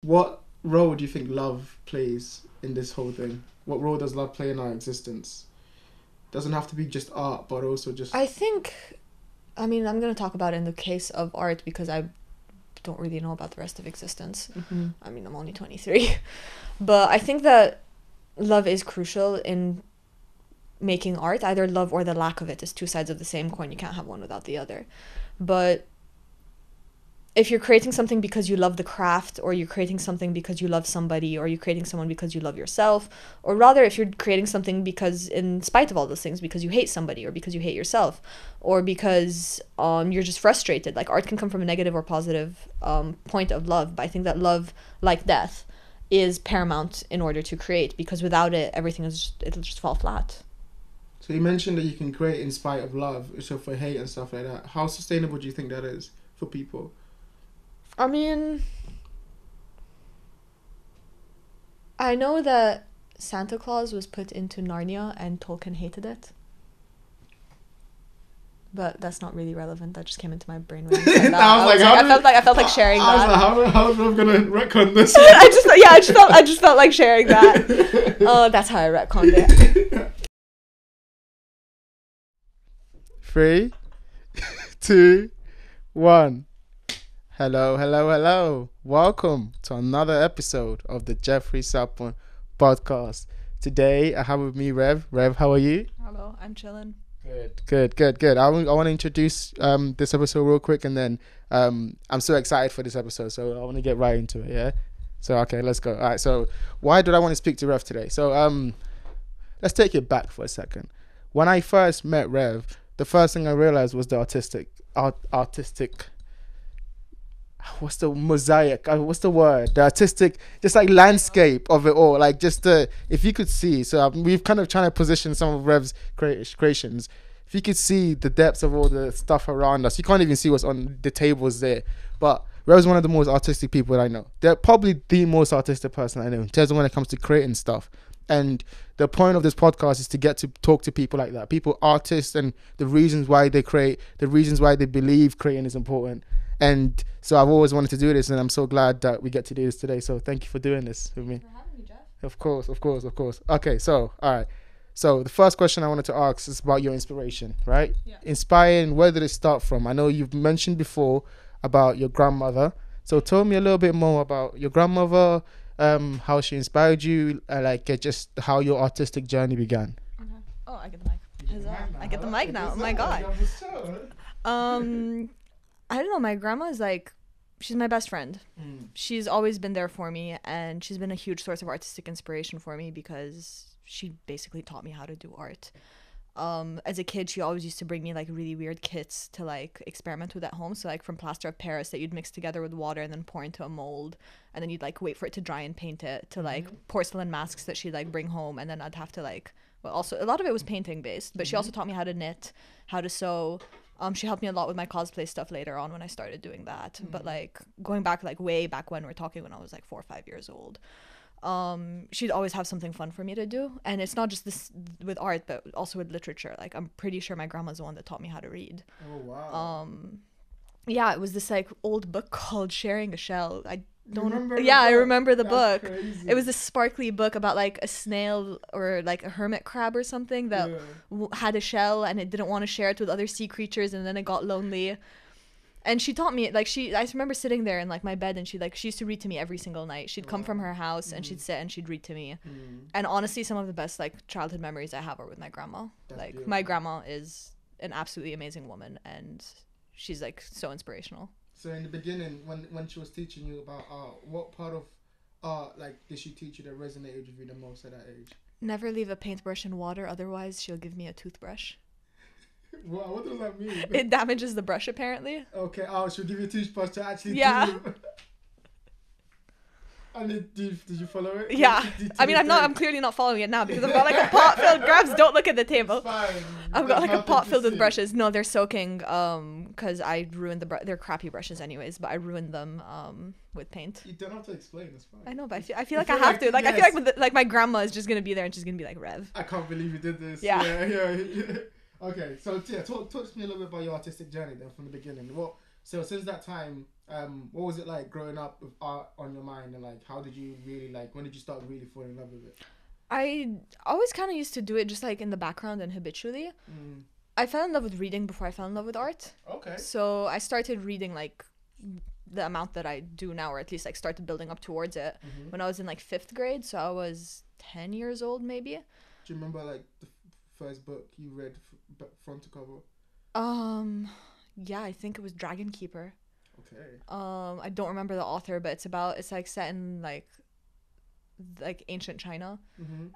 what role do you think love plays in this whole thing? What role does love play in our existence? Doesn't have to be just art, but also just... I think, I'm going to talk about it in the case of art because I don't really know about the rest of existence. Mm-hmm. I'm only 23. But I think that love is crucial in making art. Either love or the lack of it is two sides of the same coin. You can't have one without the other. But if you're creating something because you love the craft, or you're creating something because you love somebody, or you're creating someone because you love yourself, or rather if you're creating something because, in spite of all those things, because you hate somebody, or because you hate yourself, or because you're just frustrated, like art can come from a negative or positive point of love. But I think that love, like death, is paramount in order to create, because without it, it'll just fall flat. So you mentioned that you can create in spite of love, so for hate and stuff like that. How sustainable do you think that is for people? I know that Santa Claus was put into Narnia and Tolkien hated it. But that's not really relevant. That just came into my brain when you said that. I felt like sharing that. How am I gonna retcon this? I just felt like sharing that. That's how I retconned it. 3, 2, 1. Hello. Welcome to another episode of the Jeoffrey Sarpong podcast. Today I have with me Rev. Rev, how are you? Hello, I'm chilling. Good. I want to introduce this episode real quick, and then I'm so excited for this episode, so I want to get right into it. Yeah. So okay, let's go. All right. So why did I want to speak to Rev today? So let's take it back for a second. When I first met Rev, the first thing I realized was the artistic. What's the mosaic? What's the word? The artistic, just like landscape of it all. Like just if you could see. So we've kind of trying to position some of Rev's creations. If you could see the depths of all the stuff around us, you can't even see what's on the tables there. But Rev's one of the most artistic people that I know. They're probably the most artistic person I know in terms of when it comes to creating stuff. And the point of this podcast is to get to talk to people like that, people, artists, and the reasons why they create, the reasons why they believe creating is important. And so I've always wanted to do this, and I'm so glad that we get to do this today. So thank you for doing this with me. Thank you for having me, Of Jeff. course. Okay, so all right. So the first question I wanted to ask is about your inspiration, right? Yeah. Inspiring, where did it start from? I know you've mentioned before about your grandmother. So tell me a little bit more about your grandmother, how she inspired you, just how your artistic journey began. Okay. Oh, I get the mic. I get the mic now. Oh my God. I don't know, my grandma is she's my best friend. She's always been there for me, and she's been a huge source of artistic inspiration for me because she basically taught me how to do art. As a kid, she always used to bring me really weird kits to experiment with at home. So from plaster of Paris that you'd mix together with water and then pour into a mold, and then you'd wait for it to dry and paint it, to porcelain masks that she'd bring home, and then I'd have to also a lot of it was painting based, but she also taught me how to knit, how to sew. She helped me a lot with my cosplay stuff later on when I started doing that. But going back way back when we're talking, when I was 4 or 5 years old, she'd always have something fun for me to do. And it's not just this with art, but also with literature. I'm pretty sure my grandma's the one that taught me how to read. Oh wow. Yeah, it was this old book called Sharing a Shell. I I remember the book. Crazy. It was this sparkly book about a snail or a hermit crab or something that had a shell, and it didn't want to share it with other sea creatures, and then it got lonely. And she taught me I remember sitting there in my bed, and she used to read to me every single night. She'd come from her house and she'd sit and she'd read to me. And honestly, some of the best childhood memories I have are with my grandma. My grandma is an absolutely amazing woman, and she's so inspirational. So in the beginning, when she was teaching you about art, what part of art did she teach you that resonated with you the most at that age? Never leave a paintbrush in water, otherwise she'll give me a toothbrush. What does that mean? It damages the brush, apparently. Okay. Oh, she'll give you a toothbrush to actually do. And did you follow it? Yeah. I'm clearly not following it now because I've got a pot filled. Grabs, don't look at the table. It's fine. I've got a pot filled with brushes. No, they're soaking because I ruined they're crappy brushes anyways, but I ruined them with paint. You don't have to explain. It's fine. I know, but I feel like I have to. I feel like my grandma is just gonna be there and she's gonna be like, Rev. I can't believe you did this. Yeah. Okay, so talk to me a little bit about your artistic journey then from the beginning. So since that time, what was it like growing up with art on your mind, and like how did you really like? When did you start really falling in love with it? I always kind of used to do it just like in the background and habitually. I fell in love with reading before I fell in love with art. Okay. So I started reading like the amount that I do now, or at least like started building up towards it when I was in like 5th grade. So I was 10 years old maybe. Do you remember like the first book you read front to cover? Yeah, I think it was Dragon Keeper. Okay. I don't remember the author, but it's like set in like ancient China,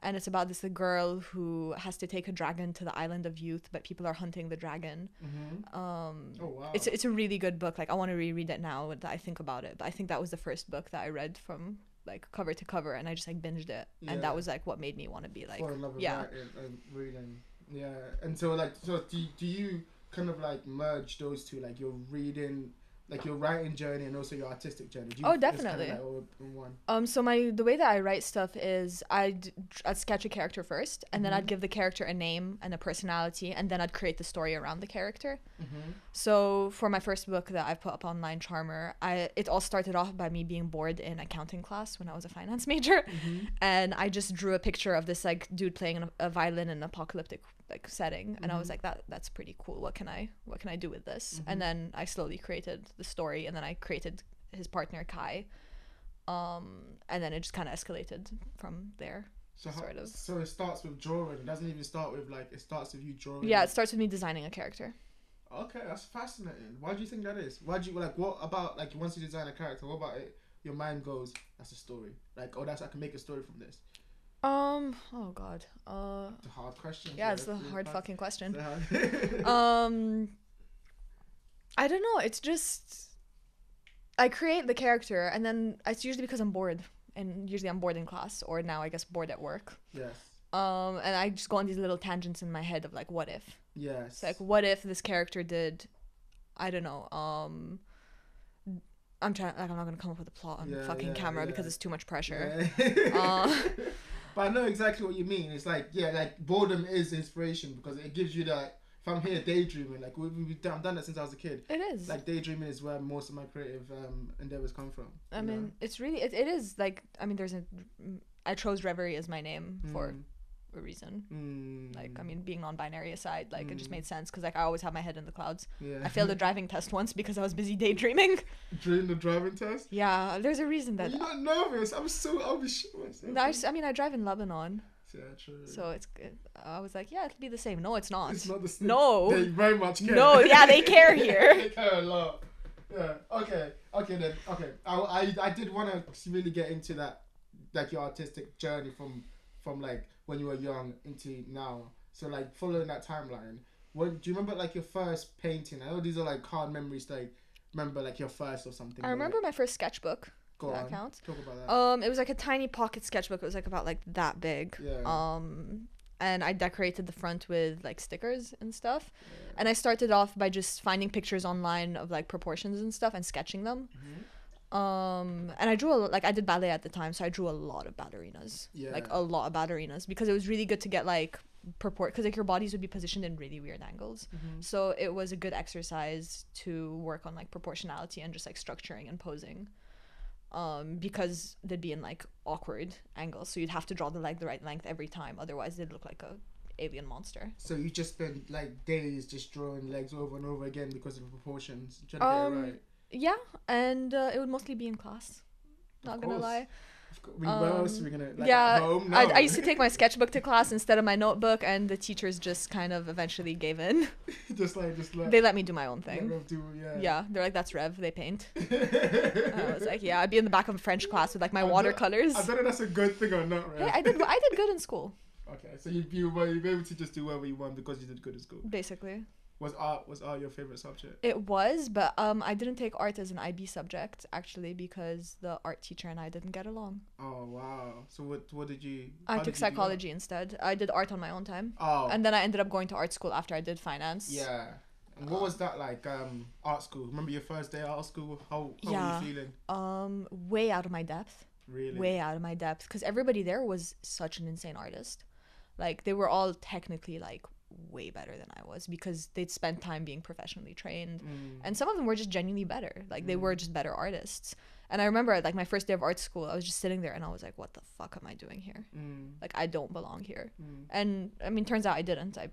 and it's about this girl who has to take a dragon to the island of youth, but people are hunting the dragon. Oh wow. It's a really good book. Like I want to reread it now that I think about it, but I think that was the first book that I read from like cover to cover, and I just like binged it, and that was like what made me want to be like fall in love with writing and reading. Yeah, and so like do you kind of like merge those two, like your reading, like your writing journey and also your artistic journey? Definitely. Kind of like all in one? So the way that I write stuff is I'd sketch a character first, and then I'd give the character a name and a personality, and then I'd create the story around the character. So for my first book that I've put up online, Charmer, it all started off by me being bored in accounting class when I was a finance major, and I just drew a picture of this like dude playing a violin in an apocalyptic like setting, and I was like, that's pretty cool. What can I do with this? And then I slowly created the story, and then I created his partner Kai, and then it just kind of escalated from there. So it starts with drawing. It doesn't even start with like, it starts with you drawing. Yeah, it starts with me designing a character. Okay, that's fascinating. Why do you think that is? Why do you like, what about like once you design a character, what about it? Your mind goes, that's a story. Like, oh, I can make a story from this. Oh god. It's a hard question. Yeah, it's a hard fucking question. I don't know. It's just I create the character, and then it's usually because I'm bored, and usually I'm bored in class, or now I guess bored at work. Yes. And I just go on these little tangents in my head of like, what if? Yes. It's like, what if this character did, I don't know. I'm not gonna come up with a plot on fucking camera because it's too much pressure. Yeah. But I know exactly what you mean. It's like, like boredom is inspiration because it gives you that. If I'm here daydreaming, like I've done that since I was a kid. It is. Like daydreaming is where most of my creative endeavors come from. I mean, it's really, it is like, I mean, I chose Reverie as my name for a reason. Like, I mean, being non-binary aside, like it just made sense because like I always have my head in the clouds. Yeah. I failed a driving test once because I was busy daydreaming. During the driving test? Yeah, there's a reason that. You're not nervous. I'll be sure. I drive in Lebanon. Yeah, true. So it's good. I was like, yeah, it'll be the same. No, it's not. It's not the same. No. They very much care. No, yeah, they care here. They care a lot. Yeah. Okay then. Okay. I did want to really get into that, like your artistic journey from like when you were young into now. So like following that timeline, do you remember like your first painting? I know these are like hard memories. Like remember like your first or something. I remember my first sketchbook. Go that on. Counts. Talk about that. It was like a tiny pocket sketchbook. It was like about like that big. Yeah. And I decorated the front with like stickers and stuff. Yeah. And I started off by just finding pictures online of like proportions and stuff and sketching them. And I drew I did ballet at the time, so I drew a lot of ballerinas. Yeah. Like a lot of ballerinas because it was really good to get like because like your bodies would be positioned in really weird angles. So it was a good exercise to work on like proportionality and just like structuring and posing. Because they'd be in like awkward angles, so you'd have to draw the leg the right length every time, otherwise they'd look like a alien monster. So you just spent like days just drawing legs over and over again because of the proportions, trying to get it right. Yeah, and it would mostly be in class, not gonna lie. Where else are we gonna at home? No. I used to take my sketchbook to class instead of my notebook, and the teachers just kind of eventually gave in. just like they let me do my own thing. Yeah, they're like, that's Rev, they paint. I was like, yeah, I'd be in the back of a French class with like my watercolors. I don't know if that's a good thing or not, right? Hey, I did good in school. Okay, so you'd be able to just do whatever you want because you did good in school. Basically. Was art your favorite subject? It was, but I didn't take art as an IB subject actually because the art teacher and I didn't get along. Oh wow! So what did you? I took psychology instead. I did art on my own time. Oh. And then I ended up going to art school after I did finance. Yeah. And what was that like? Art school. Remember your first day at art school? How were you feeling? Way out of my depth. Really? Way out of my depth because everybody there was such an insane artist. Like they were all technically like way better than I was because they'd spent time being professionally trained. And some of them were just genuinely better. Like they were just better artists. And I remember like my first day of art school, I was just sitting there and I was like, what the fuck am I doing here? Like I don't belong here. And I mean, turns out I didn't. I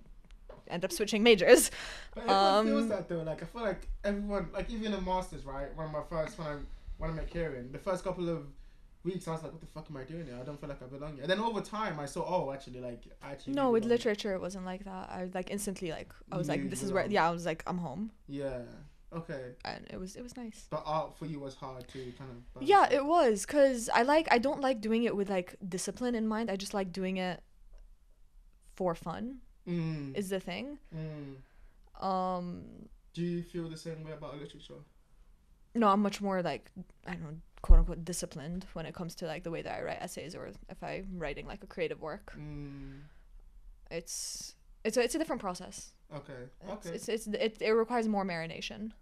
ended up switching majors. But everyone feels that though. Like I feel like everyone, like even in masters, right? When I met Kieran, the first couple of weeks I was like, what the fuck am I doing here? I don't feel like I belong here. And then over time I saw, no, with literature it wasn't like that. I like instantly like I was like, this is where I was like, I'm home. Yeah. Okay. And it was nice. But art for you was hard to kind of. Yeah, it was, cause I don't like doing it with like discipline in mind. I just like doing it for fun. Is the thing. Do you feel the same way about literature? No, I'm much more like, I don't know, quote unquote disciplined when it comes to like the way that I write essays or if I'm writing like a creative work. It's a different process. Okay. It requires more marination.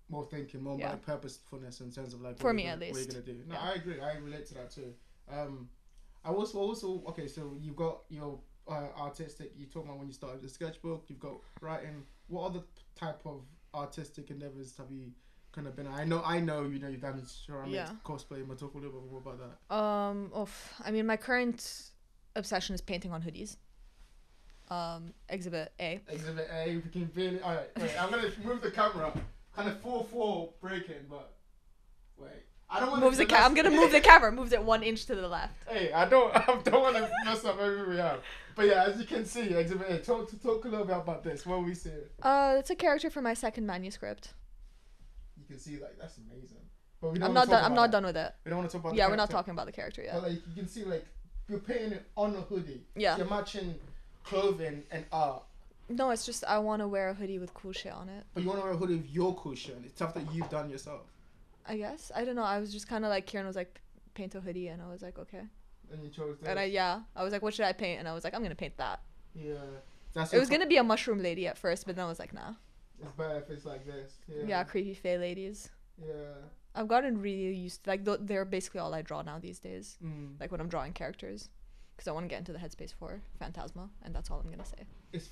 More thinking, more like purposefulness in terms of like for me at least. What you're gonna do. No, I agree. I relate to that too. I also okay. So you've got your artistic. You talk about when you started the sketchbook. You've got writing. What other type of artistic endeavors have you kind of been? I know. You've done ceramics, cosplay. But talk a little bit more about that. I mean, my current obsession is painting on hoodies. Exhibit A. Exhibit A. We can really. All right. Wait. I'm gonna move the camera. Kind of 4-4 breaking, but wait. I don't want to. I'm gonna move the camera. Moved it 1 inch to the left. Hey, I don't want to mess up everything we have. But yeah, as you can see, Exhibit A. Talk a little bit about this. What are we seeing? It's a character from my second manuscript. You can see like that's amazing. But we I'm not done with it. We don't want to talk about. Yeah, we're not talking about the character yet. But like you can see, like you're painting it on a hoodie. Yeah. So you're matching clothing and art. No, it's just I want to wear a hoodie with cool shit on it. But you want to wear a hoodie with your cool shit on it. It's stuff that you've done yourself. I guess. I don't know. I was just kind of like, Kieran was like, paint a hoodie. And I was like, okay. And you chose that? And I was like, what should I paint? And I was like, I'm going to paint that. Yeah. It was going to be a mushroom lady at first, but then I was like, nah. It's better if it's like this. Yeah, creepy fae ladies. Yeah. I've gotten really used to, like, they're basically all I draw now these days. Like when I'm drawing characters. Because I want to get into the headspace for Phantasma. And that's all I'm going to say. It's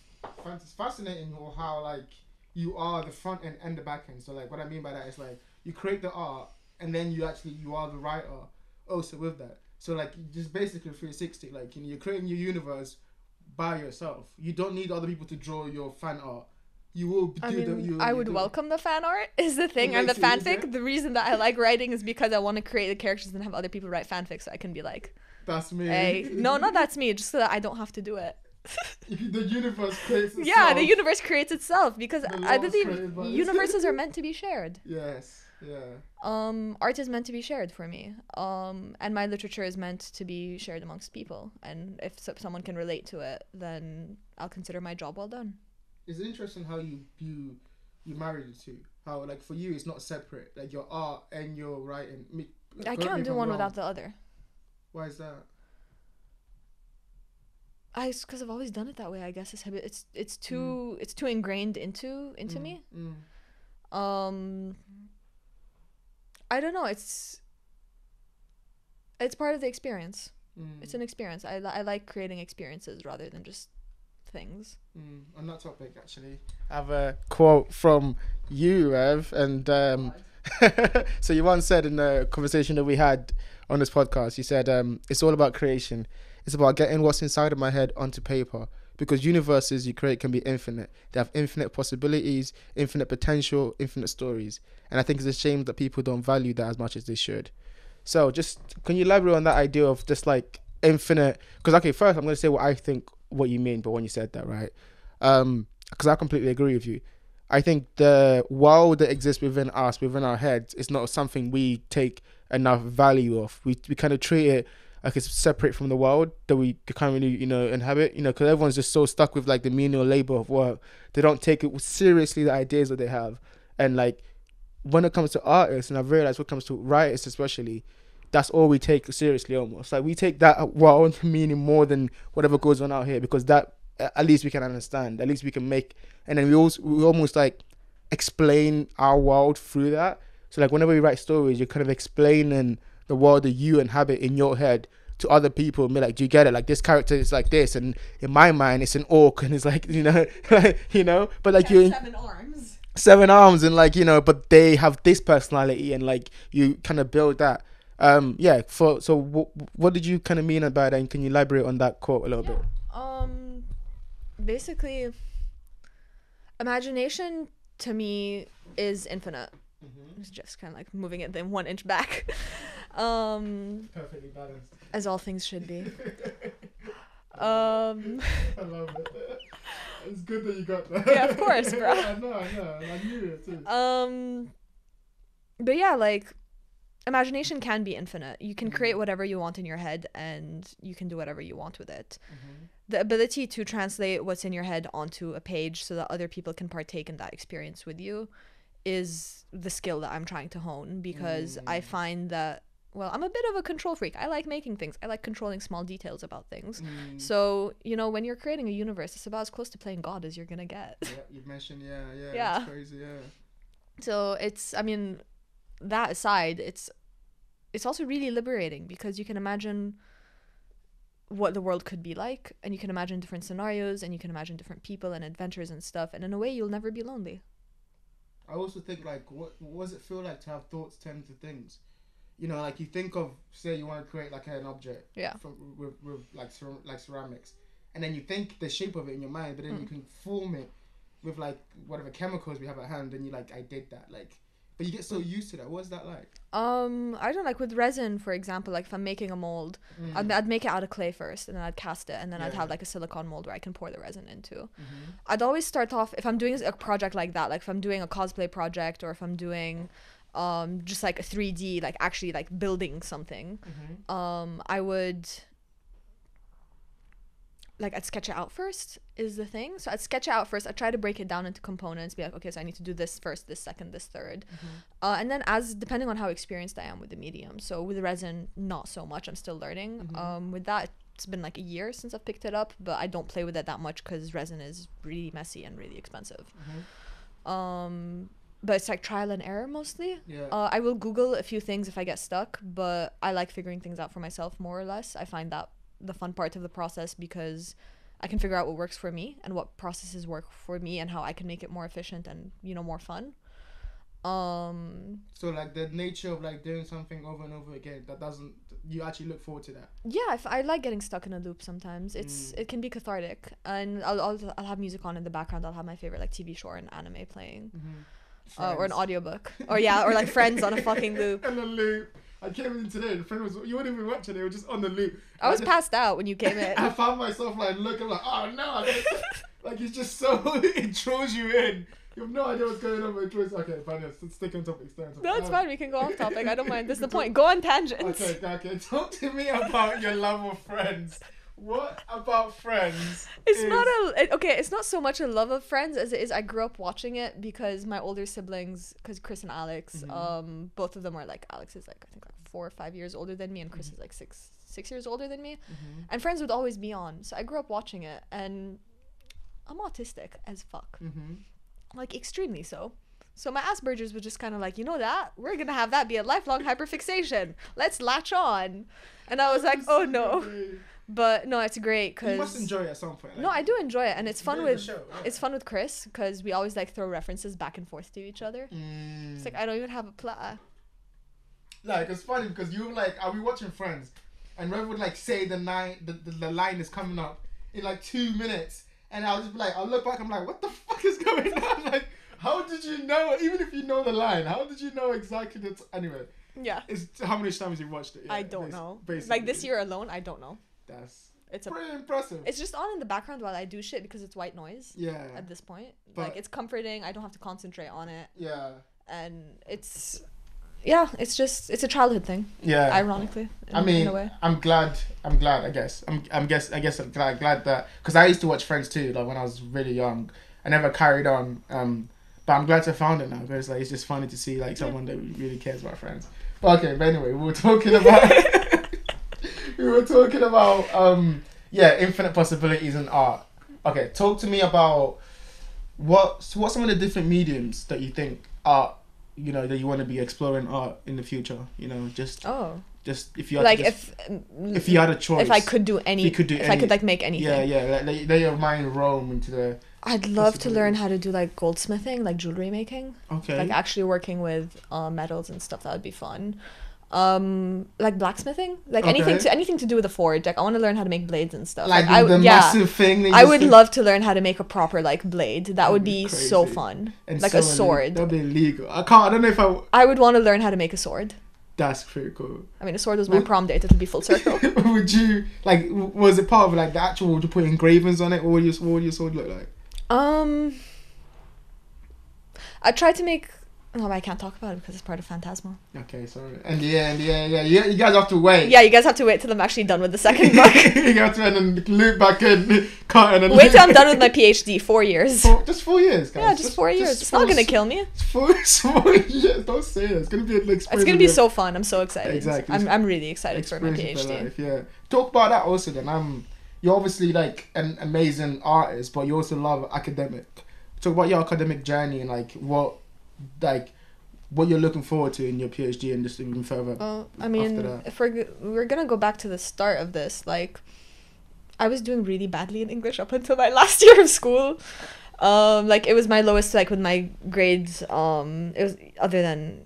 fascinating how like you are the front end and the back end. So like what I mean by that is like you create the art and then you are the writer also with that. So like just basically 360, like you're creating your universe by yourself. You don't need other people to draw your fan art. You will I would welcome the fan art is the thing, and the fanfic. The reason that I like writing is because I want to create the characters and have other people write fanfic so I can be like, that's me. Hey, no, not that's me, just so that I don't have to do it. The universe creates itself. Yeah, the universe creates itself because I believe universes are meant to be shared. Yes, yeah. Art is meant to be shared for me. And my literature is meant to be shared amongst people. And if someone can relate to it, then I'll consider my job well done. It's interesting how you married the two. How like for you it's not separate. Like your art and your writing. I can't do one without the other. Why is that? Because I've always done it that way. I guess it's too ingrained into me. I don't know. It's part of the experience. It's an experience. I like creating experiences rather than just things. On that topic, actually, I have a quote from you, Rev, and so you once said in the conversation that we had on this podcast, you said it's all about creation. It's about getting what's inside of my head onto paper, because universes you create can be infinite. They have infinite possibilities, infinite potential, infinite stories. And I think it's a shame that people don't value that as much as they should. So just, can you elaborate on that idea of just like infinite? Because, okay, first I'm going to say what you mean, but when you said that, right? Because I completely agree with you. I think the world that exists within us, within our heads, is not something we take enough value of. We kind of treat it like it's separate from the world that we can't really, inhabit, because everyone's just so stuck with like the menial labor of work. They don't take it seriously, the ideas that they have. And like when it comes to artists, and I've realized when it comes to writers especially, that's all we take seriously almost. Like we take that world meaning more than whatever goes on out here, because that at least we can understand, at least we can make, and then we almost like explain our world through that. So like whenever we write stories, you're kind of explaining the world that you inhabit in your head to other people and be like, do you get it? Like this character is like this, and in my mind it's an orc, and it's like, you know, you know, but like you 7 arms and like, you know, but they have this personality, and like you kind of build that. What did you kind of mean about that, and can you elaborate on that quote a little bit? Basically, imagination to me is infinite. It's just kind of like moving it then 1 inch back. Perfectly balanced, as all things should be. I love it. It's good that you got that. Yeah, of course, bro. I know, I knew it too. But yeah, like, imagination can be infinite. You can create whatever you want in your head, and you can do whatever you want with it. The ability to translate what's in your head onto a page so that other people can partake in that experience with you is the skill that I'm trying to hone, because I find that, well, I'm a bit of a control freak. I like making things. I like controlling small details about things. So, you know, when you're creating a universe, it's about as close to playing God as you're gonna get. Yeah, you've mentioned, yeah. It's crazy, yeah. So it's, I mean, that aside, it's also really liberating, because you can imagine what the world could be like, and you can imagine different scenarios, and you can imagine different people and adventures and stuff, and in a way you'll never be lonely. I also think, like, what does it feel like to have thoughts turn into things? You know, like, you think of, say you want to create like an object, with like ceramics, and then you think the shape of it in your mind, but then you can form it with like whatever chemicals we have at hand, and you like, I did that, like. But you get so used to that. What's that like? I don't, like, with resin, for example, like if I'm making a mold, I'd make it out of clay first, and then I'd cast it, and then I'd have like a silicone mold where I can pour the resin into. I'd always start off, if I'm doing a project like that, like if I'm doing a cosplay project, or if I'm doing just like a 3D, like actually like building something, I would, like, I'd sketch it out first is the thing. So I'd sketch it out first. I'd try to break it down into components, be like, okay, so I need to do this first, this second, this third. And then depending on how experienced I am with the medium. So with resin, not so much. I'm still learning. With that, it's been like a year since I've picked it up, but I don't play with it that much because resin is really messy and really expensive. But it's like trial and error mostly. I will Google a few things if I get stuck, but I like figuring things out for myself more or less. I find that the fun part of the process, because I can figure out what works for me and what processes work for me and how I can make it more efficient and, you know, more fun. So like the nature of like doing something over and over again, that doesn't, you actually look forward to that? Yeah, I like getting stuck in a loop sometimes. It can be cathartic, and I'll have music on in the background. I'll have my favorite like TV show or an anime playing, or an audiobook, or like Friends on a fucking loop. On a loop. I came in today, the friend was, you weren't even watching it, it was just on the loop. I was passed out when you came in. I found myself like looking like, oh no, like it's just so, it draws you in. You have no idea what's going on, but it draws. Okay, fine, let's stick on topic, stay on topic. No, it's fine, we can go off topic, I don't mind, this is the point. Go on tangents. Okay, talk to me about your love of Friends. What about Friends? It's not so much a love of Friends as it is I grew up watching it because my older siblings, because Chris and Alex, both of them are like, Alex is like, I think like 4 or 5 years older than me, and Chris is like six years older than me, and Friends would always be on, so I grew up watching it, and I'm autistic as fuck, like extremely so. So my Asperger's was just kind of like, you know that? We're going to have that be a lifelong hyperfixation. Let's latch on. And I was like, oh no. But no, it's great because you must enjoy it at some point. Like, no, I do enjoy it, and it's fun with it's fun with Chris because we always like throw references back and forth to each other. It's like I don't even have a plot. Like it's funny because you were like, are we watching Friends? And Rev would like say the line is coming up in like 2 minutes, and I'll just be like, I'll look back, I'm like, what the fuck is going on? Like, how did you know? Even if you know the line, how did you know exactly the anyway? Yeah. It's how many times you watched it? Yeah, I don't know. Basically. Like this year alone, I don't know. It's pretty impressive. It's just on in the background while I do shit because it's white noise. Yeah. At this point, but like it's comforting. I don't have to concentrate on it. Yeah. And it's a childhood thing. Yeah. Ironically. In a way. I'm glad. I guess. I'm glad that because I used to watch Friends too. Like when I was really young, I never carried on. But I'm glad I found it now because like it's just funny to see like someone that really cares about Friends. But okay. But anyway, we were talking about. Infinite possibilities in art. Okay, talk to me about what some of the different mediums that you think art, you know, that you want to be exploring art in the future. You know, just Just if you had Like to if you had a choice. If I could do any, if you could do if any, I could like make anything. Yeah. Let your mind roam into the. I'd love to learn how to do like goldsmithing, like jewelry making. Okay. Like actually working with metals and stuff. That would be fun. Like blacksmithing, like anything to do with a forge. Like I want to learn how to make blades and stuff. Like the massive thing. I would love to learn how to make a proper like blade. That would be so fun. And like so a sword. That'd be illegal. I don't know if I would want to learn how to make a sword. That's pretty cool. I mean, a sword was my prom date. It would be full circle. Would you like? Was it part of like the actual? Would you put engravings on it, or what would your sword look like? I tried to make. No, I can't talk about it because it's part of Phantasma. Okay, sorry. And yeah. You guys have to wait. Yeah, you guys have to wait till I'm actually done with the second book. You have to and then loop back in, cut and then wait till I'm done with my PhD. 4 years. Just 4 years, guys. Yeah, just 4 years. It's not gonna kill me. It's 4 years. Don't say it. It's gonna be an experience. It's gonna be so fun. I'm so excited. Exactly. I'm really excited for my PhD. Life, yeah. Talk about that also then. You're obviously like an amazing artist, but you also love academic. Talk about your academic journey and like what you're looking forward to in your PhD and just even further. I mean, if we're gonna go back to the start of this, like, I was doing really badly in English up until my last year of school. Like it was my lowest, like with my grades. It was other than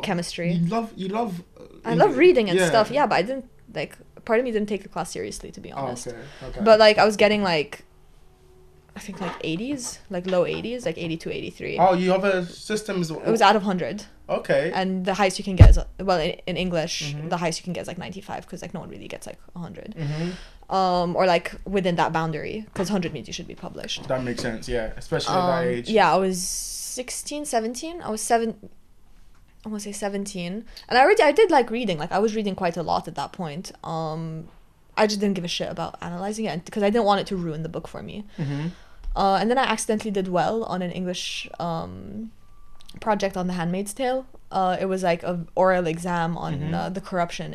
chemistry. You love. I love reading and stuff. Yeah, but I didn't like. Part of me didn't take the class seriously, to be honest. Okay. But like I was getting like. I think like 80s, like low 80s, like 82, 83. Oh, you have a system. It was out of 100. Okay. And the highest you can get is, well, in English, the highest you can get is like 95 because like no one really gets like 100. Or like within that boundary because 100 means you should be published. That makes sense, yeah, especially at that age. Yeah, I was 16, 17. I want to say 17. And I did like reading. Like I was reading quite a lot at that point. I just didn't give a shit about analyzing it because I didn't want it to ruin the book for me. And then I accidentally did well on an English project on The Handmaid's Tale. It was like an oral exam on the corruption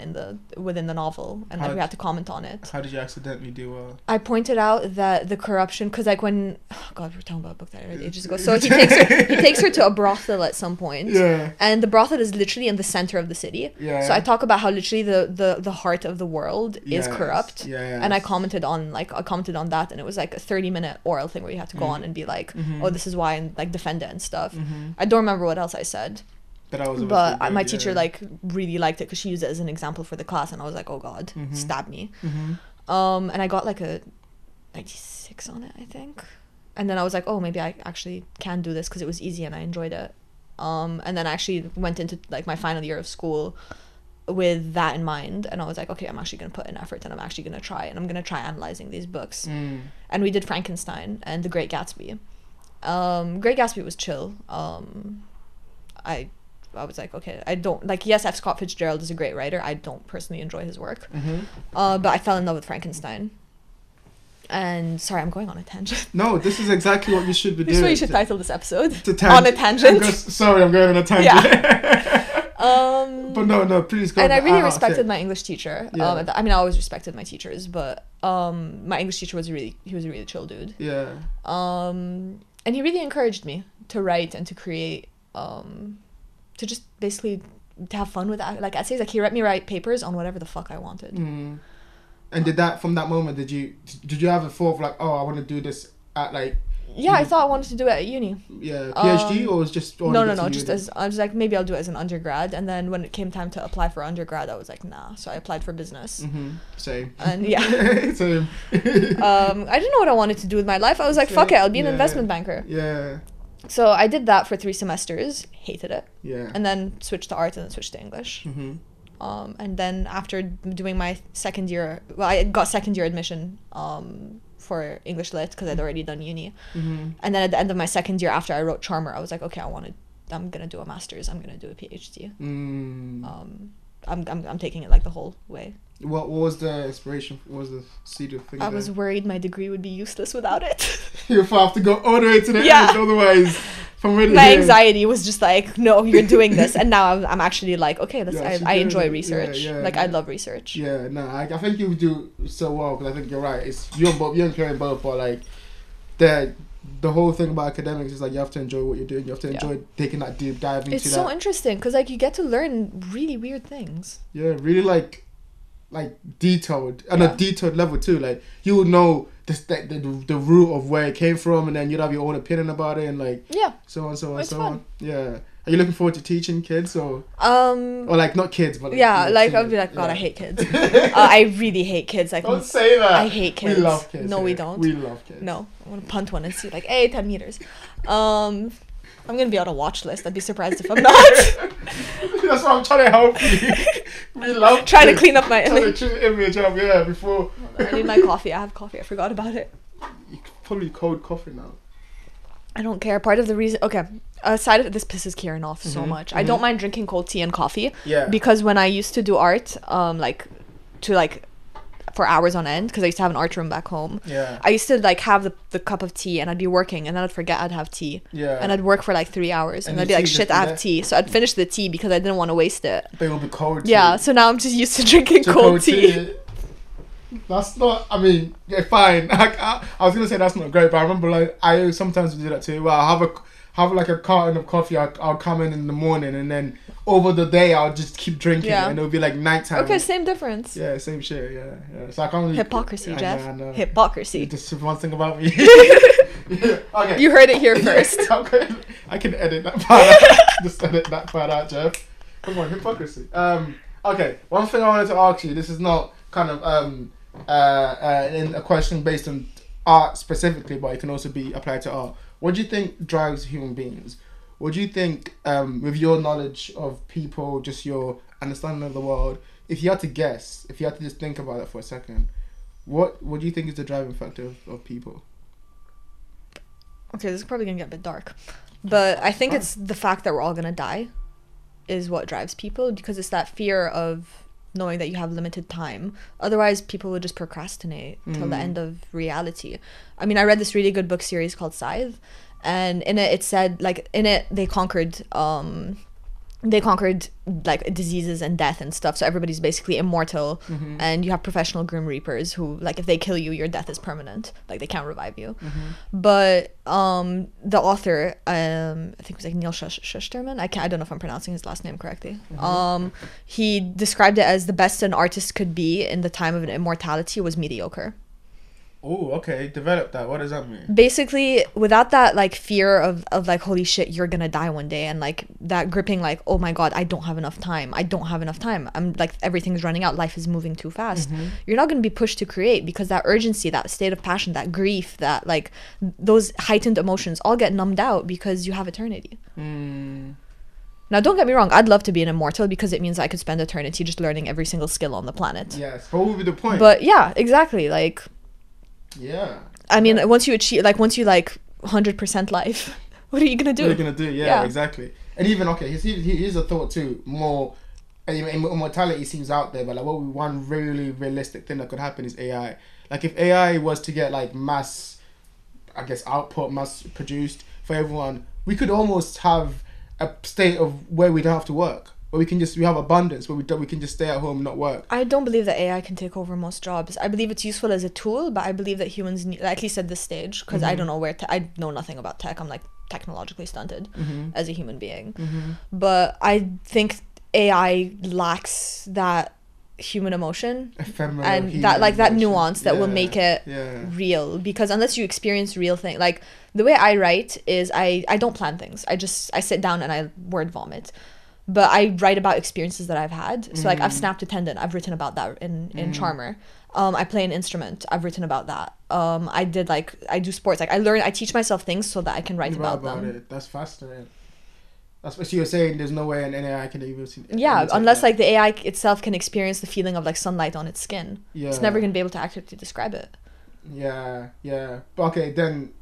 within the novel, and we had to comment on it. How did you accidentally do well? I pointed out that the corruption, because like when, oh God, we're talking about a book that I read ages ago. So he takes her to a brothel at some point, and the brothel is literally in the center of the city. So I talk about how literally the heart of the world is corrupt, and I commented on that, and it was like a 30-minute oral thing where you had to go on and be like, oh, this is why, and like defend it and stuff. I don't remember what else I said. But my teacher like really liked it because she used it as an example for the class, and I was like, oh God, stab me. And I got like a 96 on it, I think. And then I was like, oh, maybe I actually can do this because it was easy and I enjoyed it. And then I actually went into like my final year of school with that in mind, and I was like, okay, I'm actually gonna put in effort and I'm actually gonna try, and I'm gonna try analyzing these books. And we did Frankenstein and The Great Gatsby. Great Gatsby was chill. I was like, okay, I don't like, yes, F. Scott Fitzgerald is a great writer. I don't personally enjoy his work. But I fell in love with Frankenstein. And sorry, I'm going on a tangent. No, this is exactly what you should be doing. This is what you should title this episode. On a tangent. Sorry, I'm going on a tangent. Yeah. But no, please go. And I really respected my English teacher. I mean, I always respected my teachers, but my English teacher was a really chill dude. Yeah. And he really encouraged me to write and to create, to just basically to have fun with that. Like essays, like he let me write papers on whatever the fuck I wanted. And from that moment, did you have a thought of like, oh, I want to do this at like? Yeah, I thought I wanted to do it at uni. Yeah, PhD or was just? No. Just I was like, maybe I'll do it as an undergrad, and then when it came time to apply for undergrad, I was like, nah. So I applied for business. Same. And yeah. Same. I didn't know what I wanted to do with my life. I was like, fuck it, I'll be an investment banker. Yeah. So I did that for 3 semesters, hated it. Yeah. And then switched to art and then switched to English. And then after doing my second year, well, I got second year admission for English Lit because I'd already done uni. And then at the end of my second year, after I wrote Charmer, I was like, okay, I'm gonna do a master's. I'm gonna do a PhD. I'm taking it like the whole way. What was the inspiration? What was the seed of thing? I was worried my degree would be useless without it. You have to go all the way to the end, otherwise. My anxiety was just like, no, you're doing this, and now I'm actually like, okay, I enjoy research. I love research. Yeah, no, I think you do so well because I think you're right. It's you're enjoying both, but like the whole thing about academics is like you have to enjoy what you're doing. You have to enjoy taking that deep dive into it's so interesting because like you get to learn really weird things. Yeah, really like detailed and a detailed level too. Like you would know the root of where it came from, and then you'd have your own opinion about it, and like so on, so on, so on. Yeah. Are you looking forward to teaching kids or like not kids but like I'll be like God I hate kids. I really hate kids. Like don't say that. I hate kids. We love kids. No, we don't. We love kids. No, I'm gonna punt one and see like 10 meters. I'm gonna be on a watch list. I'd be surprised if I'm not. That's why I'm trying to help you. We love trying to clean up my image. Before I need my coffee. I have coffee. I forgot about it. Probably cold coffee now. I don't care. Part of the reason, aside of this pisses Kieran off so much. I don't mind drinking cold tea and coffee. Yeah. Because when I used to do art, for hours on end, because I used to have an art room back home. Yeah. I used to like have the cup of tea, and I'd be working, and then I'd forget I'd have tea. Yeah. And I'd work for like 3 hours, and I'd be like, shit, I have tea. So I'd finish the tea because I didn't want to waste it. But it would be cold tea. Yeah. So now I'm just used to drinking cold tea. That's not, I mean, yeah, fine. I was going to say that's not great, but I remember like I sometimes do that too. Well, I'll have like a carton of coffee. I'll come in the morning, and then over the day I'll just keep drinking, and it'll be like nighttime. Okay, same difference. Yeah, same shit. Yeah. So I can't really, hypocrisy, Jeff. I know. Hypocrisy. Just one thing about me. Okay. You heard it here first. Okay. I can edit that part out. Just edit that part out, Jeff. Come on, hypocrisy. Okay. One thing I wanted to ask you. This is not kind of in a question based on art specifically, but it can also be applied to art. What do you think drives human beings? What do you think, with your knowledge of people, just your understanding of the world, if you had to guess, if you had to just think about it for a second, what do you think is the driving factor of people? Okay, this is probably gonna get a bit dark, but I think it's the fact that we're all gonna die is what drives people, because it's that fear of knowing that you have limited time. Otherwise, people would just procrastinate till the end of reality. I mean, I read this really good book series called Scythe, and in it said, like, in it they conquered like diseases and death and stuff, so everybody's basically immortal. And you have professional grim reapers who, like, if they kill you, your death is permanent, like they can't revive you. But the author, I think it was like Neil Shusterman, I don't know if I'm pronouncing his last name correctly. He described it as the best an artist could be in the time of an immortality was mediocre. Oh, okay. Develop that. What does that mean? Basically, without that like fear of like, holy shit, you're gonna die one day, and like that gripping, like, oh my god, I don't have enough time. I'm like, everything's running out. Life is moving too fast. You're not gonna be pushed to create, because that urgency, that state of passion, that grief, that like those heightened emotions all get numbed out because you have eternity. Now, don't get me wrong, I'd love to be an immortal, because it means I could spend eternity just learning every single skill on the planet. Yes, but what would be the point? But yeah, exactly. Like, yeah. I mean, once you 100% life, what are you gonna do? What are you gonna do? Yeah, exactly. And even, okay, here's a thought too. More, immortality seems out there, but like, one really realistic thing that could happen is AI. Like, if AI was to get like mass, I guess, output, mass produced for everyone, we could almost have a state of where we don't have to work. Or we have abundance where we can just stay at home and not work. I don't believe that AI can take over most jobs. I believe it's useful as a tool, but I believe that humans need, at least at this stage, because I don't know I know nothing about tech. I'm like technologically stunted as a human being. But I think AI lacks that human emotion and that nuance that will make it real, because unless you experience real thing, like the way I write is I don't plan things. I sit down and I word vomit. But I write about experiences that I've had. So like, I've snapped a tendon. I've written about that in Charmer. I play an instrument. I've written about that. I do sports. Like, I teach myself things so that I can write about them. It. That's fascinating. That's what you're saying. There's no way an AI can even see. Yeah, unless like the AI itself can experience the feeling of like sunlight on its skin. Yeah. It's never gonna be able to accurately describe it. Yeah. But okay, then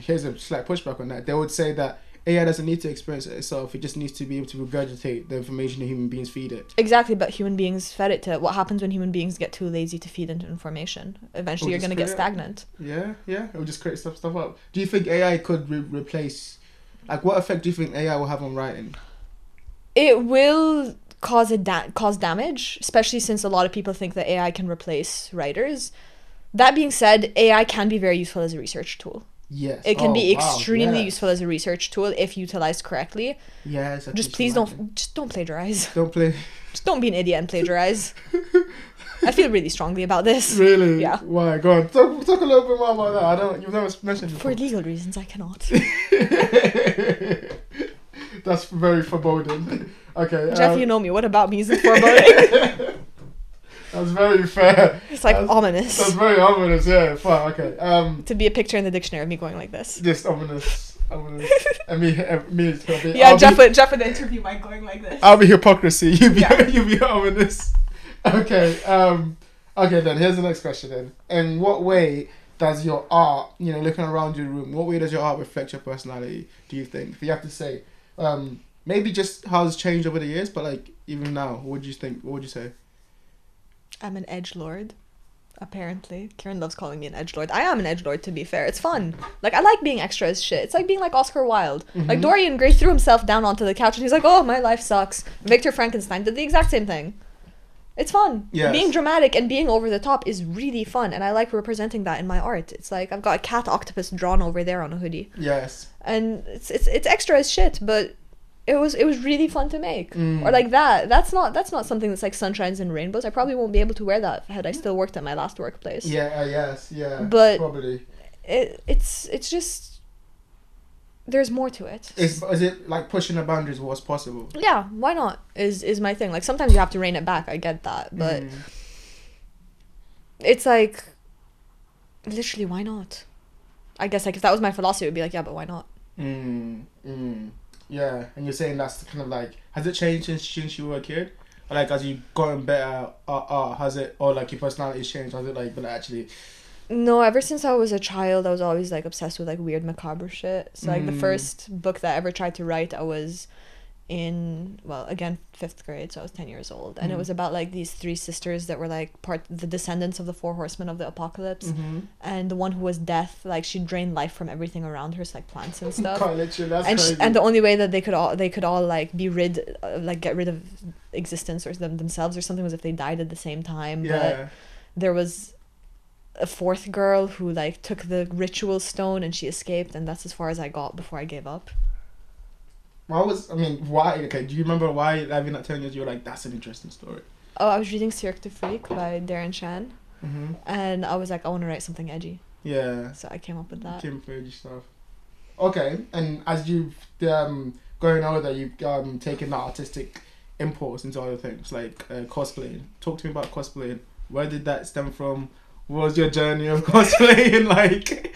here's a slight pushback on that. They would say that AI doesn't need to experience it itself. It just needs to be able to regurgitate the information that human beings feed it. Exactly, but human beings fed it to it. What happens when human beings get too lazy to feed into information? Eventually, you're going to get stagnant. Yeah. It will just create stuff up. Do you think AI could replace... Like, what effect do you think AI will have on writing? It will cause damage, especially since a lot of people think that AI can replace writers. That being said, AI can be very useful as a research tool. Yes. It can be wow, extremely yes. useful as a research tool if utilized correctly. Yes. Just please don't plagiarize. Don't play. Just don't be an idiot and plagiarize. I feel really strongly about this. Really? Yeah. Why? Go on. Talk a little bit more about that. You've never mentioned it For before. legal reasons, I cannot. That's very foreboding. Okay. Jeff, you know me. What about me isn't foreboding? That's very fair. It's like ominous. That's very ominous. Yeah. Fine. Okay. To be a picture in the dictionary of me going like this. Just ominous. Ominous. And me. Yeah, Jeff would the interview mic going like this. I'll be hypocrisy. You be ominous. Okay. Okay. Then here's the next question. Then, in what way does your art, looking around your room, what way does your art reflect your personality? Do you think? If you have to say, maybe just how it's changed over the years, but like even now, what do you think? What would you say? I'm an edgelord. Apparently, Karen loves calling me an edgelord. I am an edgelord, to be fair. It's fun. Like, I like being extra as shit. It's like being like Oscar Wilde. Mm-hmm. Like, Dorian Gray threw himself down onto the couch and he's like, oh, my life sucks. Victor Frankenstein did the exact same thing. It's fun. Yes. Being dramatic and being over the top is really fun, and I like representing that in my art. It's like I've got a cat octopus drawn over there on a hoodie. Yes. And it's extra as shit, but it was really fun to make. Or like that. That's not something that's like sunshines and rainbows. I probably won't be able to wear that had I still worked at my last workplace. Yeah. Yes. Yeah. But probably. It's just there's more to it. Is it like pushing the boundaries of what's possible? Yeah, why not? Is my thing. Like sometimes you have to rein it back. I get that, but it's like literally why not? I guess like if that was my philosophy, it would be like, yeah, but why not? Yeah, and you're saying that's kind of like, has it changed since you were a kid? Or like, as you've gotten better has it, or like your personality's changed, has it like, but actually... No, ever since I was a child, I was always like obsessed with like weird macabre shit. So like the first book that I ever tried to write, I was in, well, again, 5th grade, so I was 10 years old. And it was about like these 3 sisters that were like the descendants of the 4 horsemen of the apocalypse. And the one who was death, like she drained life from everything around her, so like plants and stuff. Quite literally, that's and crazy. and the only way that they could all like be get rid of existence or themselves or something was if they died at the same time. Yeah. But there was a 4th girl who like took the ritual stone and she escaped, and that's as far as I got before I gave up. Why? Okay, do you remember why, having that 10 years, you were like, that's an interesting story? Oh, I was reading Cirque du Freak by Darren Shan, and I was like, I want to write something edgy. Yeah. So I came up with that. Came for edgy stuff. Okay, and as you've going older, you've taken that artistic impulse into other things, like cosplaying. Talk to me about cosplaying. Where did that stem from? What was your journey of cosplaying like?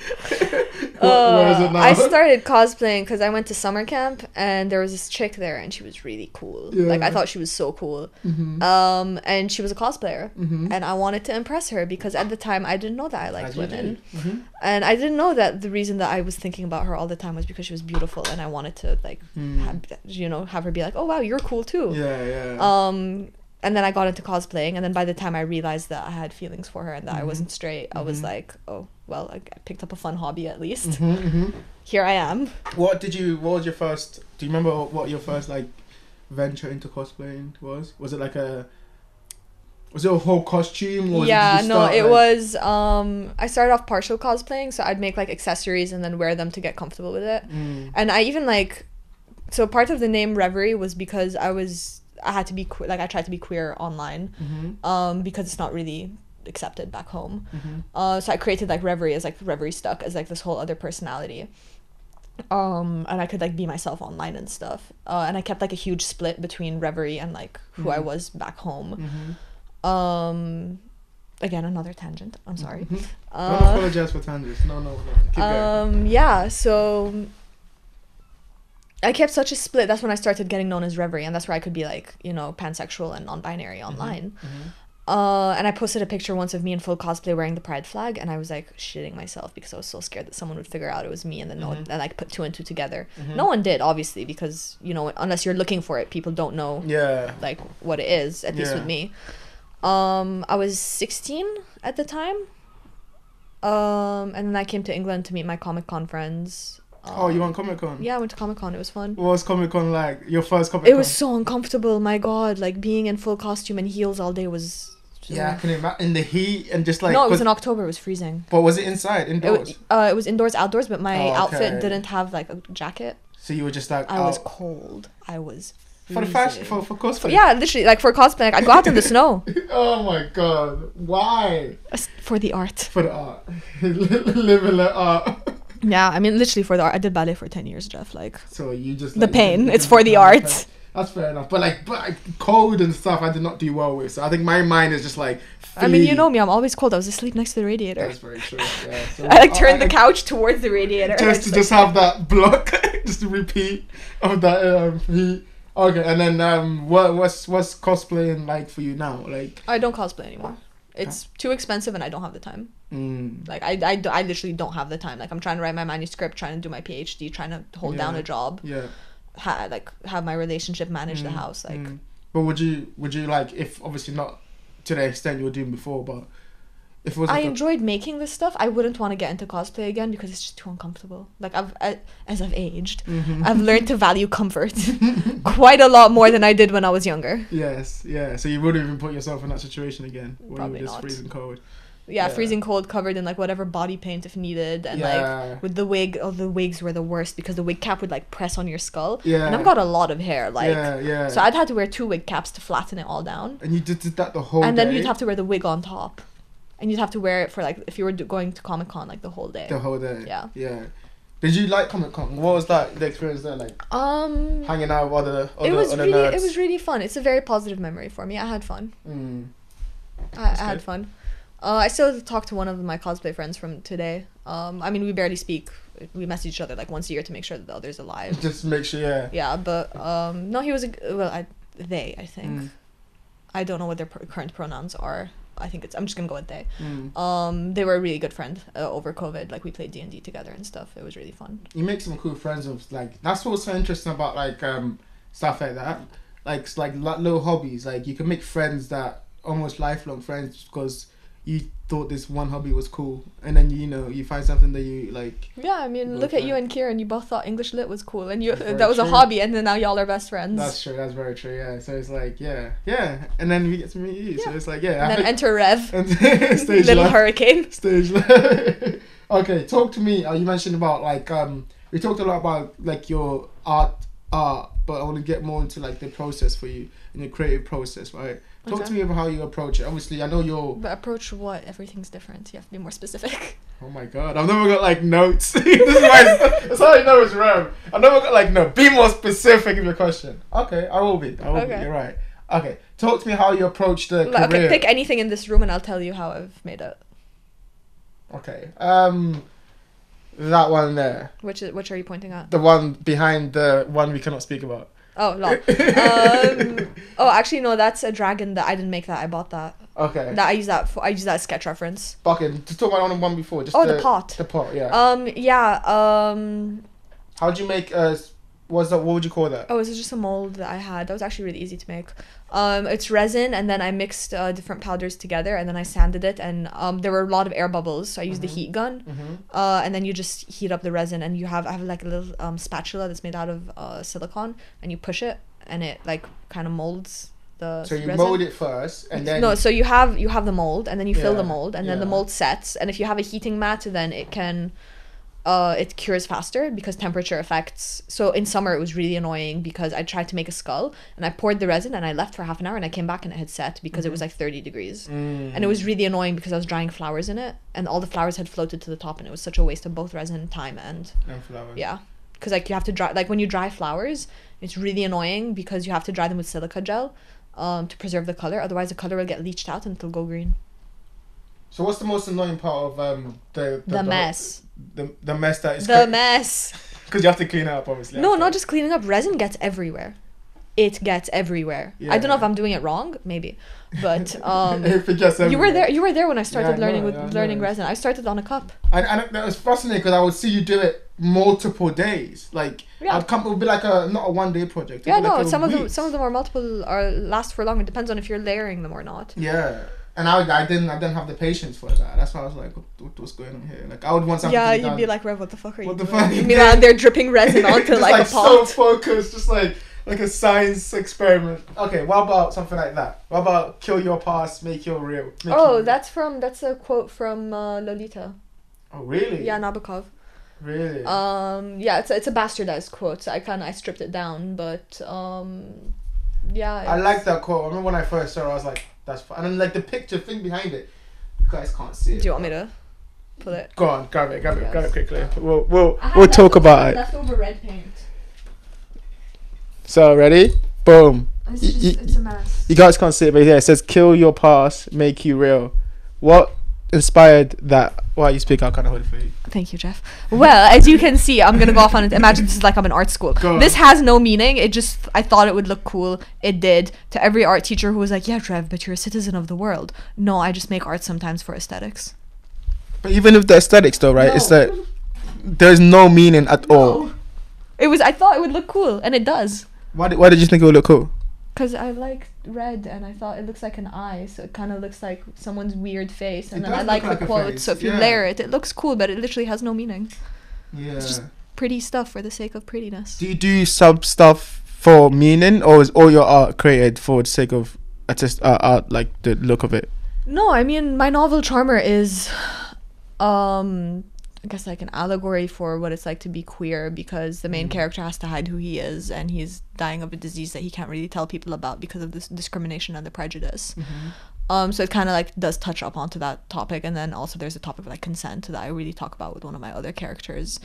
Where is it now? I started cosplaying because I went to summer camp and there was this chick there and she was really cool. Yeah. Like I thought she was so cool. And she was a cosplayer and I wanted to impress her because at the time I didn't know that I liked women. And I didn't know that the reason that I was thinking about her all the time was because she was beautiful and I wanted to like have her be like, oh wow, you're cool too. Yeah. And then I got into cosplaying, and then by the time I realized that I had feelings for her and that I wasn't straight, I was like, oh, well, I picked up a fun hobby at least. Here I am. What was your first, do you remember what your first, like, venture into cosplaying was? Was it a whole costume? Or it was, I started off partial cosplaying, so I'd make, like, accessories and then wear them to get comfortable with it. And I even, like, so part of the name Reverie was because I had to be I tried to be queer online because it's not really accepted back home. So I created like Reverie as like Reverie stuck as like this whole other personality. And I could like be myself online and stuff. And I kept like a huge split between Reverie and like who I was back home. Again, another tangent. I'm sorry. Don't apologize for tangents. No. Keep going. Yeah, so I kept such a split. That's when I started getting known as Reverie, and that's where I could be like, pansexual and non-binary online. And I posted a picture once of me in full cosplay wearing the pride flag, and I was like shitting myself because I was so scared that someone would figure out it was me and then and like put 2 and 2 together. No one did, obviously, because unless you're looking for it, people don't know like what it is, at least with me. I was 16 at the time. And then I came to England to meet my Comic-Con friends. You went Comic-Con? Yeah, I went to Comic-Con. It was fun. What was Comic-Con like? Your first Comic-Con? It was so uncomfortable. My God, like being in full costume and heels all day was Yeah, I can imagine in the heat and just like. No, it was in October. It was freezing. But was it inside, indoors? It was indoors, outdoors. But my outfit okay. didn't have like a jacket. So you were just like. I was cold. I was. For the fashion, for cosplay. Yeah, literally, like for cosplay, like, I go out in the snow. Oh my god! Why? For the art. For the art. Live and let art. Yeah, I mean, literally for the art. I did ballet for 10 years, Jeff. Like. So you just. The pain. It's for the art. That's fair enough. But like cold and stuff, I did not do well with. So I think my mind is just like. I mean, you know me. I'm always cold. I was asleep next to the radiator. That's very true. Yeah. So I like turned the couch towards the radiator. Just to just have that block, just to repeat of that heat. Okay, and then what's cosplaying like for you now? Like I don't cosplay anymore. It's too expensive and I don't have the time. Like I literally don't have the time. Like I'm trying to write my manuscript, trying to do my PhD, trying to hold down a job. Yeah. Have my relationship, manage the house. Like. But would you like, if obviously not to the extent you were doing before, but if it was. I enjoyed making this stuff. I wouldn't want to get into cosplay again because it's just too uncomfortable. Like as I've aged, I've learned to value comfort quite a lot more than I did when I was younger. Yes, yeah. So you wouldn't even put yourself in that situation again, where Probably you were just not. freezing cold. Yeah, freezing cold, covered in like whatever body paint if needed, and like with the wig. Oh, the wigs were the worst because the wig cap would like press on your skull. Yeah, and I've got a lot of hair, like. Yeah. So I'd have to wear 2 wig caps to flatten it all down. And you did that the whole day. And then you'd have to wear the wig on top. And you'd have to wear it for like if you were going to Comic-Con like the whole day. The whole day. Yeah. Yeah. Did you like Comic-Con? What was the experience there like? Hanging out with other nerds? It was really fun. It's a very positive memory for me. I had fun. I had fun. I still talk to one of my cosplay friends from today. I mean, we barely speak. We message each other like once a year to make sure that the other's alive. Just make sure, yeah. Yeah, but no, he was they. I think. I don't know what their current pronouns are. I think I'm just gonna go with they. They were a really good friend over COVID. Like we played D&D together and stuff. It was really fun. You make some cool friends with like that's what's so interesting about like stuff like that. Like little hobbies. Like you can make friends that almost lifelong friends because you thought this one hobby was cool, and then you find something that you like. Yeah, I mean, look at you and Kieran. You both thought English lit was cool, and that was a hobby, and then now y'all are best friends. That's true. That's very true. Yeah. So it's like yeah, and then we get to meet you. Yeah. So it's like yeah. And then enter Rev. Stage little left. hurricane. Stage left. Okay, talk to me. You mentioned about like we talked a lot about like your art, but I want to get more into like the process for you and your creative process, right? Talk to me about how you approach it. Obviously, I know you're... But approach what? Everything's different. You have to be more specific. Oh my god, I've never got like notes. This is why that's how I know it's Rev. I've never got like, no, be more specific in your question. Okay, I will be. You're right. Okay, talk to me how you approach the career. Okay, pick anything in this room and I'll tell you how I've made it. Okay, that one there. Which are you pointing at? The one behind the one we cannot speak about. Oh, lol. Actually, no, that's a dragon that I didn't make that. I bought that. Okay. I use that as sketch reference. Fucking, just talk about one before. Just the pot. The pot, yeah. How'd you make, what would you call that? Oh, this is just a mold that I had. That was actually really easy to make. It's resin, and then I mixed different powders together, and then I sanded it, and there were a lot of air bubbles, so I used the heat gun, and then you just heat up the resin, and I have like a little spatula that's made out of silicone, and you push it, and it like kind of molds the So you resin. mold it first, and then... No, so you have the mold, and then you fill the mold, and then the mold sets, and if you have a heating mat, then it can... it cures faster because temperature affects. So in summer it was really annoying because I tried to make a skull and I poured the resin and I left for half an hour and I came back and it had set because it was like 30 degrees. And it was really annoying because I was drying flowers in it and all the flowers had floated to the top and it was such a waste of both resin, time and flowers. Yeah, because like you have to dry, like when you dry flowers it's really annoying because you have to dry them with silica gel to preserve the color, otherwise the color will get leached out and it'll go green. So what's the most annoying part of the mess? The mess that is... The mess. Because you have to clean it up, obviously. No, not just cleaning up. Resin gets everywhere. It gets everywhere. Yeah. I don't know if I'm doing it wrong, maybe, but if it gets everywhere. You were there when I started learning resin. I started on a cup. And that was fascinating because I would see you do it multiple days. Like it would be like not a 1 day project. Yeah, no. Some of them are multiple or last for longer. It depends on if you're layering them or not. Yeah. And I didn't have the patience for that. That's why I was like, what's going on here? Like I would want something. Yeah, you'd be like, Rev, what the fuck are you doing? Fuck? Meanwhile, they're dripping resin onto like a pot. So focused, just like like a science experiment. Okay, what about something like that? What about kill your past, make your real? Make Oh, you real? that's a quote from Lolita. Oh, really? Yeah, Nabokov. Really? Yeah, it's a bastardized quote. So I stripped it down, but yeah. I like that quote. I remember when I first saw it, I was like, that's fun. And then like the picture thing behind it, you guys can't see it. Do you want me to pull it? Go on, grab it quickly. Yeah. We'll talk about it. Leftover red paint. So ready? Boom. It's a mess. You guys can't see it, but yeah, it says kill your past, make you real. What inspired that? Why you speak? I'll kind of hold it for you. Thank you, Jeff. Well, as you can see, I'm gonna go off on it. Imagine this is like I'm in art school. This has no meaning. I thought it would look cool. It did. To every art teacher who was like, "Yeah, Trev, but you're a citizen of the world." No, I just make art sometimes for aesthetics. But even with the aesthetics, though, right? No. It's that there's no meaning at all. I thought it would look cool, and it does. Why did you think it would look cool? Because I like red, and I thought it looks like an eye, so it kind of looks like someone's weird face. And then I like the quote, so if you layer it, it looks cool, but it literally has no meaning. Yeah. It's just pretty stuff for the sake of prettiness. Do you do some stuff for meaning, or is all your art created for the sake of art, like the look of it? No, I mean, my novel Charmer is, I guess like an allegory for what it's like to be queer, because the main character has to hide who he is, and he's dying of a disease that he can't really tell people about because of this discrimination and the prejudice. So it kind of like does touch up onto that topic, and then also there's a topic of like consent that I really talk about with one of my other characters.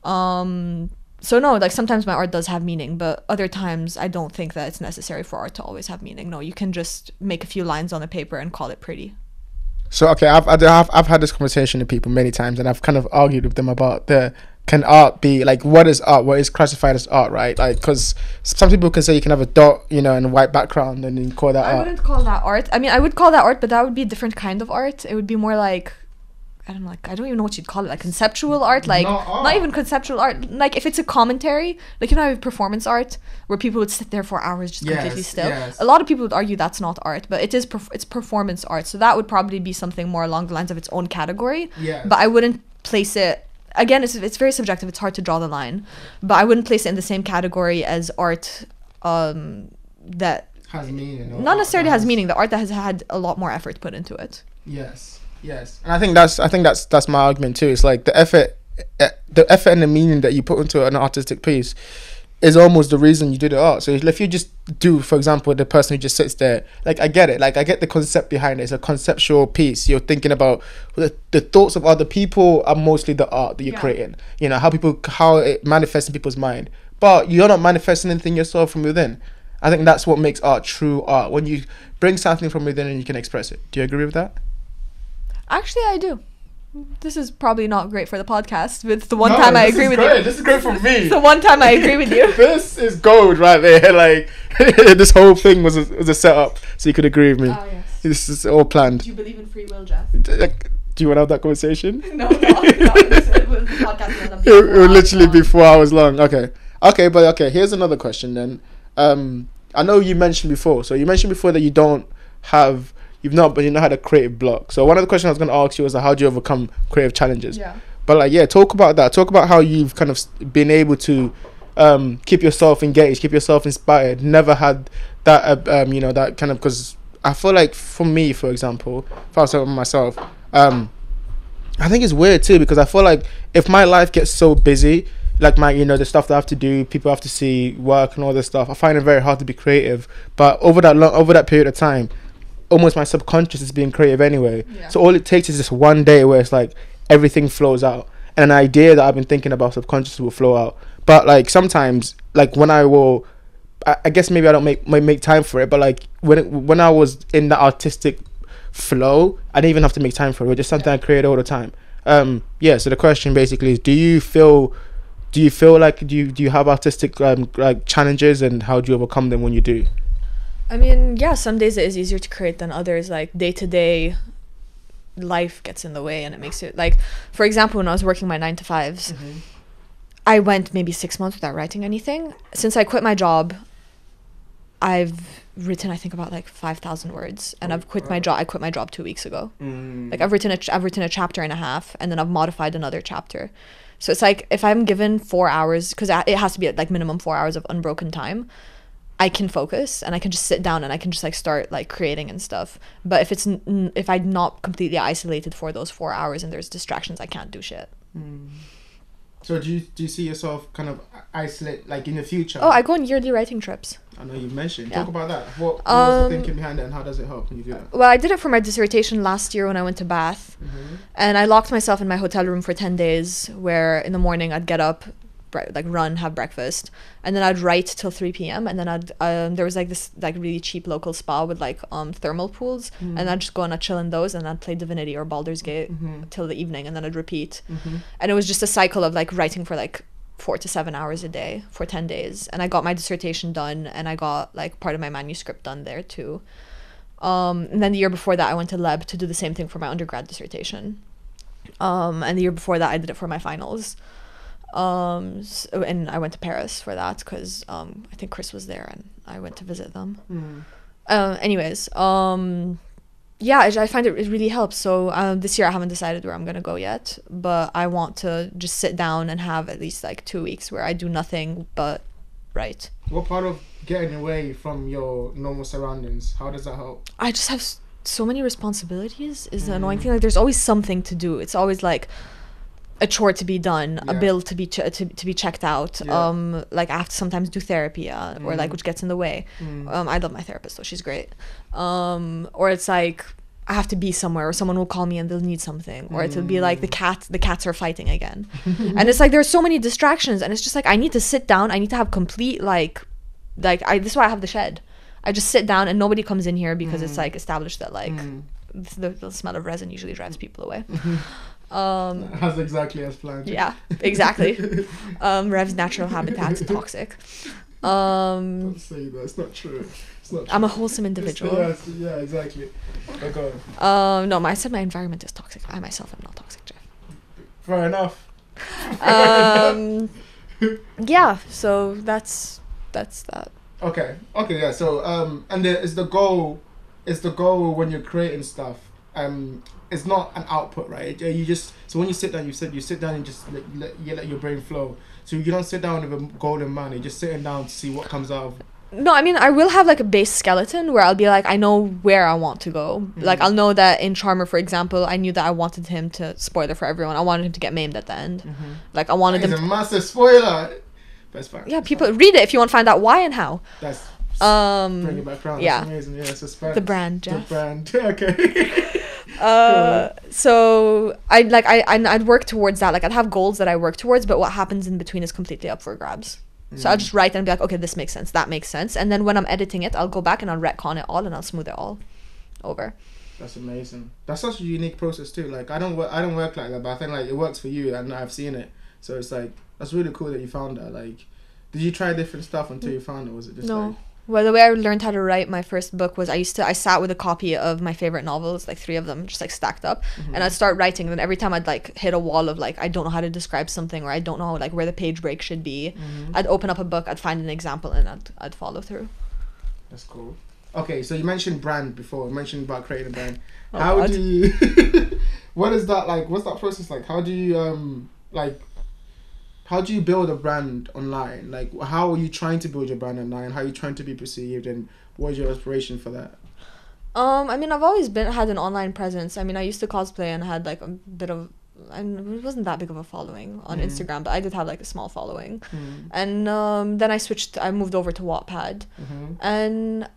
So no, like sometimes my art does have meaning, but other times I don't think that it's necessary for art to always have meaning. No, you can just make a few lines on the paper and call it pretty. So okay, I've had this conversation with people many times, and I've kind of argued with them about can art be like, what is art? What is classified as art, right? Like, because some people can say you can have a dot, and a white background, and you call that art. I wouldn't call that art. I mean, I would call that art, but that would be a different kind of art. It would be more like, I don't even know what you'd call it, like conceptual art, like not even conceptual art. Like if it's a commentary, like I have performance art where people would sit there for hours just completely still. Yes. A lot of people would argue that's not art, but it is. It's performance art, so that would probably be something more along the lines of its own category. Yes. But I wouldn't place it. Again, it's very subjective. It's hard to draw the line, but I wouldn't place it in the same category as art that has meaning. Not necessarily has meaning. The art that has had a lot more effort put into it. Yes, and I think that's my argument too. It's like the effort and the meaning that you put into an artistic piece is almost the reason you do the art. So if you just do, for example, the person who just sits there, like I get it, like I get the concept behind it. It's a conceptual piece. You're thinking about the thoughts of other people are mostly the art that you're creating. How it manifests in people's mind, but you're not manifesting anything yourself from within. I think that's what makes art true art, when you bring something from within and you can express it. Do you agree with that? Actually, I do. This is probably not great for the podcast, but it's the one time I agree with you. This is great for me. It's the one time I agree with you. This is gold right there. Like, this whole thing was a setup, so you could agree with me. Oh, yes. This is all planned. Do you believe in free will, Jeff? Do you want to have that conversation? No. It was the podcast. It will literally be 4 hours long. Okay. Here's another question then. I know you mentioned before. So you mentioned before that you've not had a creative block. So one of the questions I was going to ask you was how do you overcome creative challenges? Yeah. But talk about that. Talk about how you've kind of been able to keep yourself engaged, keep yourself inspired. Never had that that kind of, because I feel like for me, for example, if I was talking about myself, I think it's weird too, because I feel like if my life gets so busy, like my the stuff that I have to do, people have to see, work and all this stuff, I find it very hard to be creative. But over that period of time, almost my subconscious is being creative anyway. Yeah. So all it takes is just one day where it's like everything flows out, and an idea that I've been thinking about subconsciously will flow out. But like sometimes, like when I guess maybe I don't make time for it, but like when I was in the artistic flow, I didn't even have to make time for it. It was just something I create all the time. So the question basically is, do you feel like do you have artistic like challenges, and how do you overcome them when you do? I mean, yeah, some days it is easier to create than others. Like day-to-day life gets in the way, and it makes it, like, for example, when I was working my 9 to 5s, I went maybe 6 months without writing anything. Since I quit my job, I've written, I think, about like 5,000 words, and I've quit my job. I quit my job 2 weeks ago. Like I've written a chapter and a half, and then I've modified another chapter. So it's like if I'm given 4 hours, because it has to be like minimum 4 hours of unbroken time, I can focus and I can just sit down and I can just like start like creating and stuff. But if if I'm not completely isolated for those 4 hours and there's distractions, I can't do shit. So do you see yourself kind of isolate like in the future? Oh, I go on yearly writing trips. I know you mentioned. Yeah. Talk about that. What was the thinking behind it, and how does it help when you do that? Well, I did it for my dissertation last year when I went to Bath, and I locked myself in my hotel room for 10 days. Where in the morning I'd get up, like run, have breakfast, and then I'd write till 3 p.m. and then I'd there was like this like really cheap local spa with like thermal pools, and I'd just go and I'd chill in those, and I'd play Divinity or Baldur's Gate till the evening, and then I'd repeat, and it was just a cycle of like writing for like 4 to 7 hours a day for 10 days, and I got my dissertation done, and I got like part of my manuscript done there too. And then the year before that I went to Leb to do the same thing for my undergrad dissertation, and the year before that I did it for my finals. And I went to Paris for that because I think Chris was there and I went to visit them. Anyways, yeah, I find it really helps. So this year I haven't decided where I'm gonna go yet, but I want to just sit down and have at least like 2 weeks where I do nothing but write. What part of getting away from your normal surroundings, how does that help? I just have so many responsibilities is the annoying thing. Like there's always something to do. It's always like a chore to be done, a bill to be to be checked out. Like I have to sometimes do therapy, or like which gets in the way. I love my therapist, so she's great. Or it's like I have to be somewhere, or someone will call me and they'll need something, or it'll be like the cats are fighting again, and it's like there's so many distractions, and it's just like I need to sit down. I need to have complete like this is why I have the shed. I just sit down and nobody comes in here because it's like established that like the smell of resin usually drives people away. That's exactly as planned. Yeah, exactly. REV'S natural habitat's toxic. Don't say that. It's not true. It's not true. I'm a wholesome individual. Yeah, exactly. Okay. No, I said my environment is toxic. I myself am not toxic, Jeff. Fair enough. Yeah. So that's that. Okay. Yeah. So and is the goal when you're creating stuff it's not an output, right? You just so when you sit down, you sit down and just let your brain flow. So you don't sit down with a goal in mind. You're just sitting down to see what comes out of. No, I mean I will have like a base skeleton where I'll be like I know where I want to go. Like I'll know that in Charmer, for example, I knew that I wanted him to, spoiler for everyone, I wanted him to get maimed at the end. Like I wanted him. It's a massive spoiler. That's fine. Yeah, people read it if you want to find out why and how. That's bring it back around. Yeah. That's amazing. Yeah, suspense. The brand, Jeff. The brand. Okay. So I'd work towards that. Like I'd have goals that I work towards, but what happens in between is completely up for grabs. So I'll just write and be like, okay, this makes sense, that makes sense, and then when I'm editing it, I'll go back and I'll retcon it all and I'll smooth it all over. That's amazing. That's such a unique process too. Like I don't work like that, but I think like it works for you, and I've seen it. So it's like that's really cool that you found that. Like, did you try different stuff until you found it? Was it just no? Like... Well, the way I learned how to write my first book was I sat with a copy of my favorite novels, like 3 of them, just like stacked up, and I'd start writing. And then every time I'd like hit a wall of like I don't know how to describe something, or I don't know like where the page break should be, I'd open up a book, I'd find an example, and I'd follow through. That's cool. Okay, so you mentioned brand before. You mentioned about creating a brand. Do you? What is that like? What's that process like? How do you How do you build a brand online? Like, how are you trying to build your brand online? How are you trying to be perceived, and what is your aspiration for that? I mean, I've always had an online presence. I mean, I used to cosplay and had like a bit of, it wasn't that big of a following on Instagram, but I did have like a small following. And then I moved over to Wattpad. And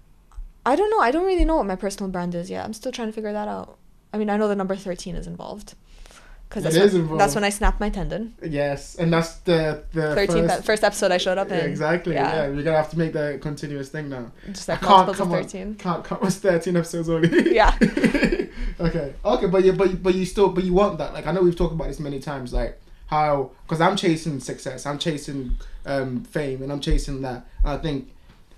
I don't know. I don't really know what my personal brand is yet. I'm still trying to figure that out. I mean, I know the number 13 is involved. Because that's when I snapped my tendon. Yes, and that's the 13th first episode I showed up in. Yeah, exactly. Yeah, you're gonna have to make that a continuous thing now. Just like multiples of 13. Can't cut was 13 episodes only. Yeah. Okay, but you want that. Like I know we've talked about this many times. Like how because I'm chasing success, I'm chasing fame, and I'm chasing that. And I think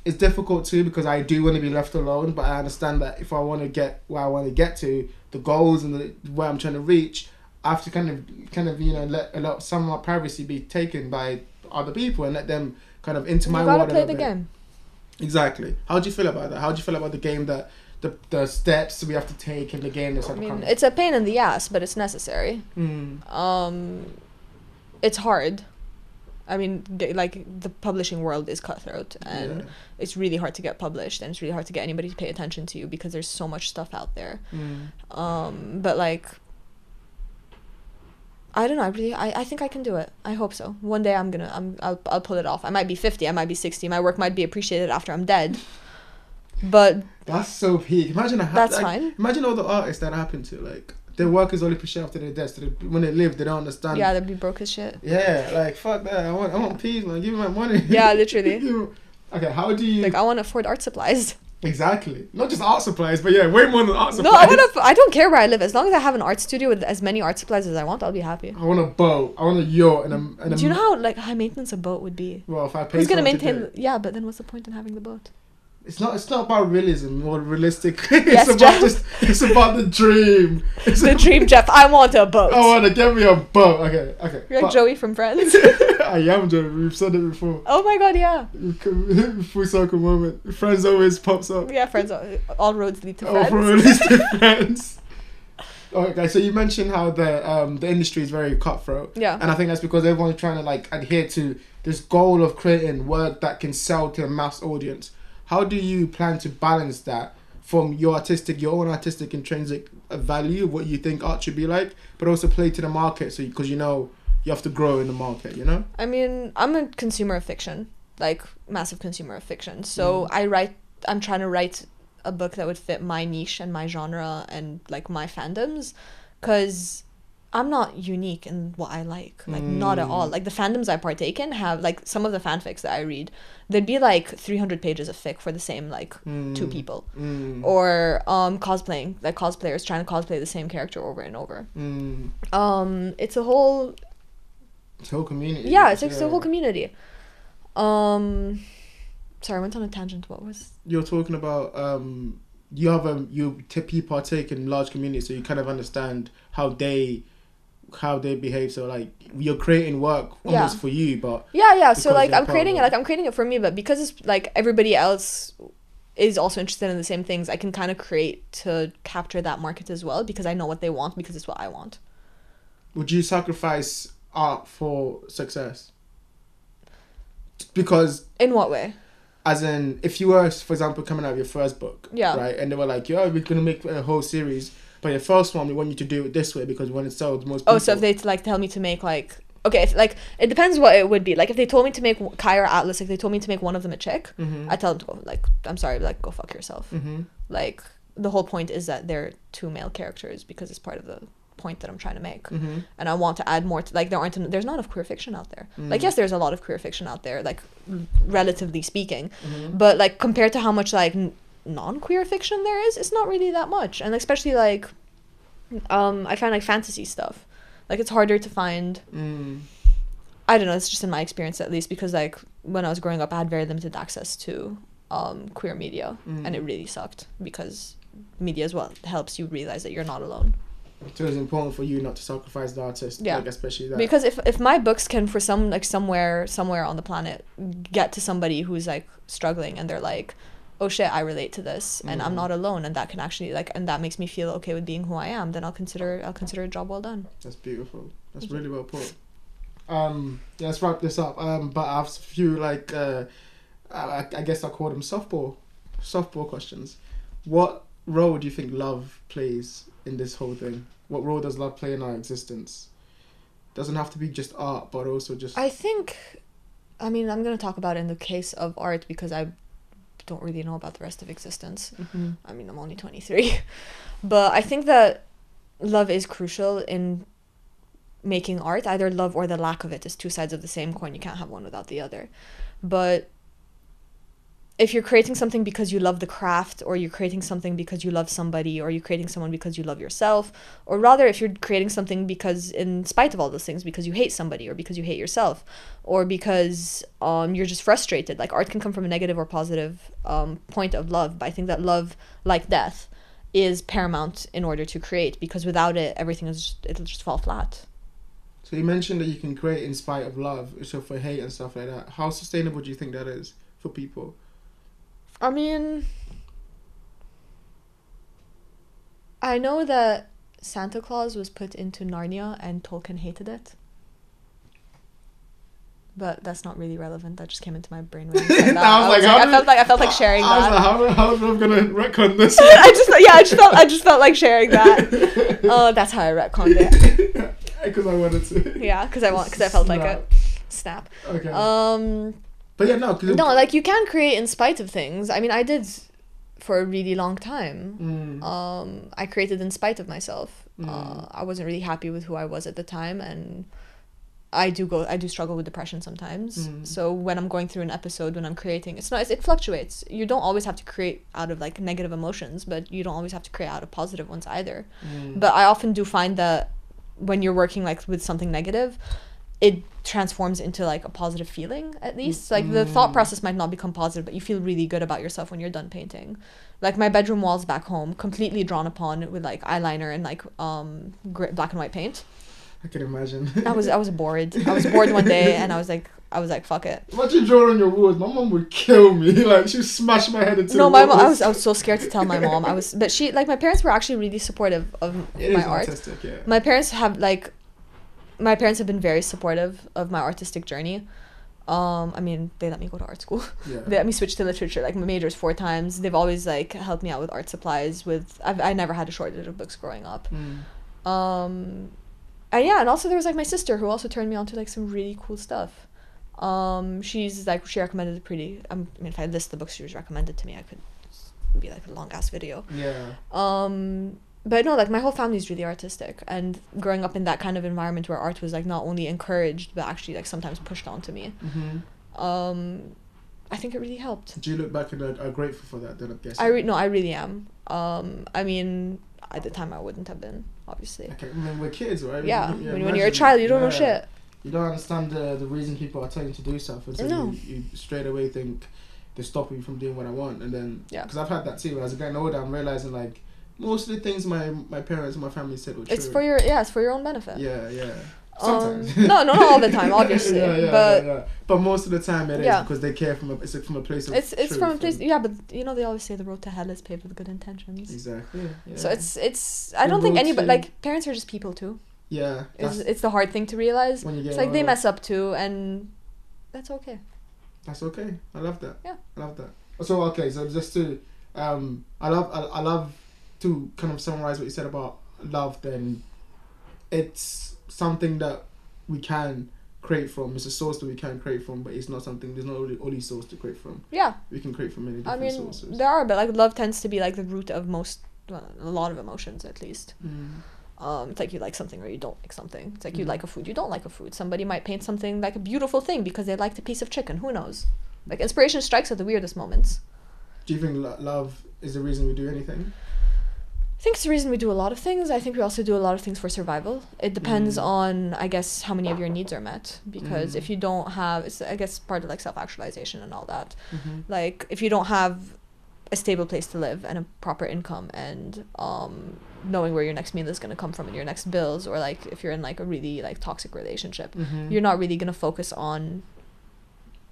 it's difficult too because I do want to be left alone. But I understand that if I want to get where I want to get to, the goals and where I'm trying to reach, I have to kind of let some of my privacy be taken by other people and let them kind of into my world. You gotta play the game. Exactly. How do you feel about that? How do you feel about the game that the steps we have to take in the game? That's it's a pain in the ass, but it's necessary. it's hard. I mean, like, the publishing world is cutthroat, and it's really hard to get published, and it's really hard to get anybody to pay attention to you because there's so much stuff out there. But like, I don't know. I think I can do it. I hope so. One day I'll pull it off. I might be 50. I might be 60. My work might be appreciated after I'm dead. But that's so peak. Imagine that's fine. Imagine all the artists that happened to, like, their work is only appreciated after their death. So when they live, they don't understand. Yeah, they'd be broke as shit. Yeah, like, fuck that. I want peace, man. Give me my money. Yeah, literally. Okay, how do you... Like, I want to afford art supplies. Exactly. Not just art supplies, but yeah, way more than art supplies. No, I don't care where I live. As long as I have an art studio with as many art supplies as I want, I'll be happy. I want a boat. I want a yacht and a... Do you know how, like, high maintenance a boat would be? Well, if I pay... Who's going to maintain... Yeah, but then what's the point in having the boat? It's not about realism or realistic. Yes, it's about the dream. It's the dream, Jeff. I want a boat. I want to get me a boat. Okay. You're like Joey from Friends. I am Joey. We've said it before. Oh my god, yeah. Full circle moment. Friends always pops up. Yeah, Friends. All roads lead to Friends. All roads lead to Friends. Okay, so you mentioned how the industry is very cutthroat. Yeah. And I think that's because everyone's trying to, like, adhere to this goal of creating work that can sell to a mass audience. How do you plan to balance that from your own artistic intrinsic value of what you think art should be like, but also play to the market, so because you have to grow in the market, you know? I mean, I'm a consumer of fiction, like, massive consumer of fiction. So I'm trying to write a book that would fit my niche and my genre and, like, my fandoms, because I'm not unique in what I like, not at all. Like, the fandoms I partake in have, like, some of the fanfics that I read, there'd be like 300 pages of fic for the same, like, two people. Or cosplaying, like, cosplayers trying to cosplay the same character over and over. It's a whole community. Yeah, it's a whole community. Sorry, I went on a tangent. What was... You're talking about you partake in large communities, so you kind of understand how they behave. So, like, you're creating work almost for you, but so, like, I'm creating it for me, but because it's like everybody else is also interested in the same things, I can kind of create to capture that market as well, because I know what they want, because it's what I want. Would you sacrifice art for success? Because in what way? As in, if you were, for example, coming out of your first book, right, and they were like, we're gonna make a whole series, but your first one, we want you to do it this way because when it sells, most people... Oh, so if they, like, tell me to make, like... Okay, if, like, it depends what it would be. Like, if they told me to make Kai or Atlas, if they told me to make one of them a chick, I tell them to go, like, I'm sorry, like, go fuck yourself. Like, the whole point is that they're two male characters because it's part of the point that I'm trying to make. And I want to add more to, like, there's not enough queer fiction out there. Like, yes, there's a lot of queer fiction out there, like, relatively speaking, but, like, compared to how much, like, non-queer fiction there is, it's not really that much. And especially, like, I find, like, fantasy stuff, like, it's harder to find. I don't know, it's just in my experience, at least, because, like, when I was growing up, I had very limited access to queer media, and it really sucked, because media as well helps you realize that you're not alone. So it's important for you not to sacrifice the artist, like, especially that. Because if my books can, for some, like, somewhere on the planet, get to somebody who's, like, struggling, and they're like, oh shit, I relate to this, and I'm not alone, and that can actually, like, and that makes me feel okay with being who I am, then I'll consider a job well done. That's beautiful. That's really well put. Let's wrap this up. But I have a few, like, I guess I'll call them softball questions. What role do you think love plays in this whole thing? What role does love play in our existence? Doesn't have to be just art, but also just... I think, I mean, I'm going to talk about it in the case of art, because I don't really know about the rest of existence. I mean, I'm only 23. But I think that love is crucial in making art. Either love or the lack of it is two sides of the same coin. You can't have one without the other. But if you're creating something because you love the craft, or you're creating something because you love somebody, or you're creating someone because you love yourself, or rather if you're creating something because, in spite of all those things, because you hate somebody, or because you hate yourself, or because you're just frustrated, like, art can come from a negative or positive point of love, but I think that love, like death, is paramount in order to create, because without it, it'll just fall flat. So you mentioned that you can create in spite of love, so for hate and stuff like that. How sustainable do you think that is for people? I mean, I know that Santa Claus was put into Narnia and Tolkien hated it. But that's not really relevant. That just came into my brain when you said that. I felt like sharing that. I was like, how am I gonna retcon this? I just felt like sharing that. That's how I retconned it. Because I wanted to. Yeah, because I felt like a snap. Okay. But yeah, no. No, like you can create in spite of things. I mean, I did for a really long time. I created in spite of myself. I wasn't really happy with who I was at the time, and I do struggle with depression sometimes. So when I'm going through an episode, when I'm creating, it fluctuates. You don't always have to create out of like negative emotions, but you don't always have to create out of positive ones either. But I often do find that when you're working like with something negative, it transforms into like a positive feeling, at least. Like the thought process might not become positive, but you feel really good about yourself when you're done painting. Like my bedroom walls back home, completely drawn upon with like eyeliner and like black and white paint. I can imagine. I was bored. I was bored one day, and I was like, fuck it. What you draw on your walls? My mom would kill me. Like she'd smash my head into. No, my mom. I was so scared to tell my mom. But she, like, my parents were actually really supportive of my art. Artistic, yeah. My parents have been very supportive of my artistic journey. I mean, they let me go to art school. Yeah. They let me switch to literature, like my majors 4 times. They've always like helped me out with art supplies. I never had a shortage of books growing up. And yeah, and also there was like my sister who also turned me on to like some really cool stuff. She recommended I mean, if I list the books she was recommended to me, I could be like a long ass video. Yeah. But no, like my whole family is really artistic, and growing up in that kind of environment where art was like not only encouraged but actually like sometimes pushed onto me. I think it really helped. Do you look back and are grateful for that? Then I'm guessing. I really am. I mean, at the time I wouldn't have been, obviously. Okay, I mean, we're kids, right? Yeah, when you're a child, you don't know shit. You don't understand the reason people are telling you to do stuff, and so you straight away think they're stopping you from doing what I want, and then because I've had that too. As I'm getting older, I'm realizing like most of the things my parents and my family said were true. It's for your own benefit. Yeah. Sometimes. No, not all the time, obviously. But most of the time it is because they care from a place of it's from a place. Yeah, but you know they always say the road to hell is paved with good intentions. Exactly. Yeah. So it's I don't think anybody like parents are just people too. Yeah. It's the hard thing to realize. It's like they mess up too, and that's okay. That's okay. I love that. Yeah. I love that. So just to I love to kind of summarize what you said about love. Then it's something that we can create from. It's a source that we can create from, but it's not something. There's not only source to create from. Yeah. We can create from many different sources. There are, but like love tends to be like the root of a lot of emotions, at least. It's like you like something or you don't like something. It's like you like a food, you don't like a food. Somebody might paint something like a beautiful thing because they liked a piece of chicken. Who knows? Like inspiration strikes at the weirdest moments. Do you think love is the reason we do anything? I think it's the reason we do a lot of things. I think we also do a lot of things for survival. It depends on, I guess, how many of your needs are met. Because if you don't have, it's, I guess, part of like self-actualization and all that. Like if you don't have a stable place to live and a proper income and knowing where your next meal is going to come from and your next bills, or like if you're in like a really like toxic relationship, you're not really going to focus on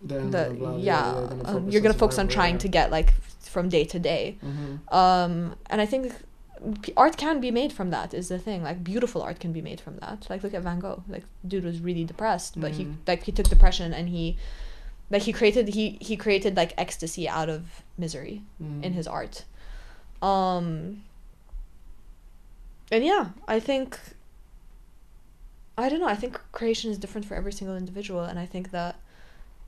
you're going to focus on trying to get like from day to day. And I think art can be made from that, is the thing. Like beautiful art can be made from that. Like look at Van Gogh. Like dude was really depressed, but he took depression and he created like ecstasy out of misery in his art. And yeah, I think creation is different for every single individual, and I think that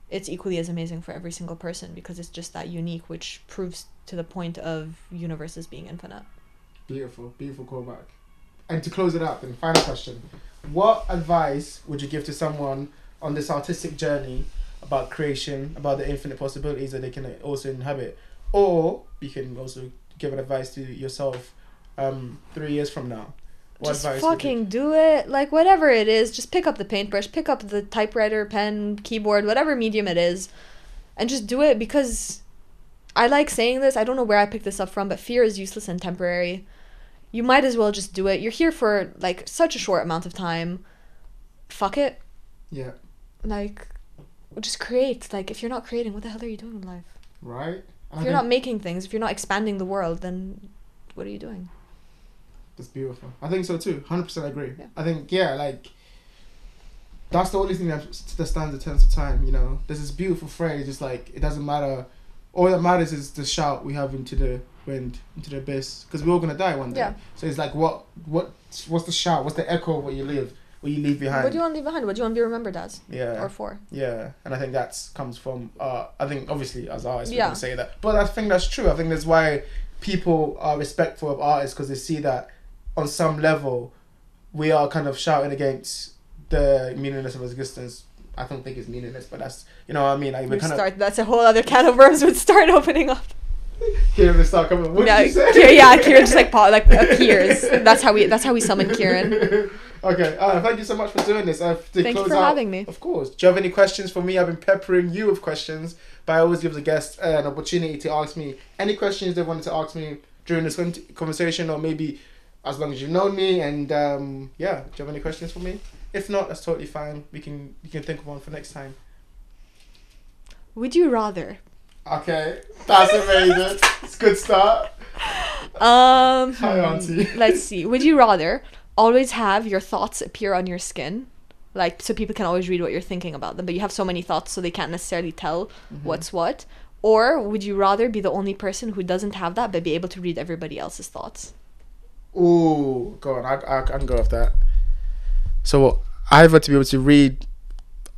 it's equally as amazing for every single person because it's just that unique, which proves to the point of universes being infinite. Beautiful callback. And to close it out, then final question: what advice would you give to someone on this artistic journey about creation, about the infinite possibilities that they can also inhabit? Or you can also give an advice to yourself 3 years from now. What just fucking do it. Like whatever it is, just pick up the paintbrush, pick up the typewriter, pen, keyboard, whatever medium it is, and just do it. Because I like saying this, I don't know where I picked this up from, but fear is useless and temporary. You might as well just do it. You're here for like such a short amount of time. Fuck it. Yeah. Like, just create. Like, if you're not creating, what the hell are you doing in life? Right. If you're not making things, if you're not expanding the world, then what are you doing? That's beautiful. I think so too. 100% agree. Yeah. I think, like, that's the only thing that stands the test of time. You know, there's this beautiful phrase. It's like it doesn't matter. All that matters is the shout we have into the wind, into the abyss, because we're all gonna die one day. Yeah. So it's like what's the shout? What's the echo of what you leave behind? What do you want to leave behind? What do you want to be remembered as? Yeah. Or for? Yeah, and I think that comes from. I think obviously as artists we Yeah. can say that, but I think that's true. I think that's why people are respectful of artists, because they see that on some level we are kind of shouting against the meaningless of existence. I don't think it's meaningless, but that's, you know what I mean. Like we kind of. That's a whole other can of worms would start opening up. Kieran will start coming. What did you say? Kieran just appears. That's how we summon Kieran. Okay, thank you so much for doing this. Thank you for having me. Of course. Do you have any questions for me? I've been peppering you with questions, but I always give the guests an opportunity to ask me any questions they wanted to ask me during this conversation, or maybe as long as you've known me. And do you have any questions for me? If not, that's totally fine. You can think of one for next time. Would you rather? Okay, that's amazing. It's a good start. Hi, Auntie. Let's see. Would you rather always have your thoughts appear on your skin, like so people can always read what you're thinking about them, but you have so many thoughts so they can't necessarily tell what's what? Or would you rather be the only person who doesn't have that but be able to read everybody else's thoughts? Ooh, go on. I can go with that. So either to be able to read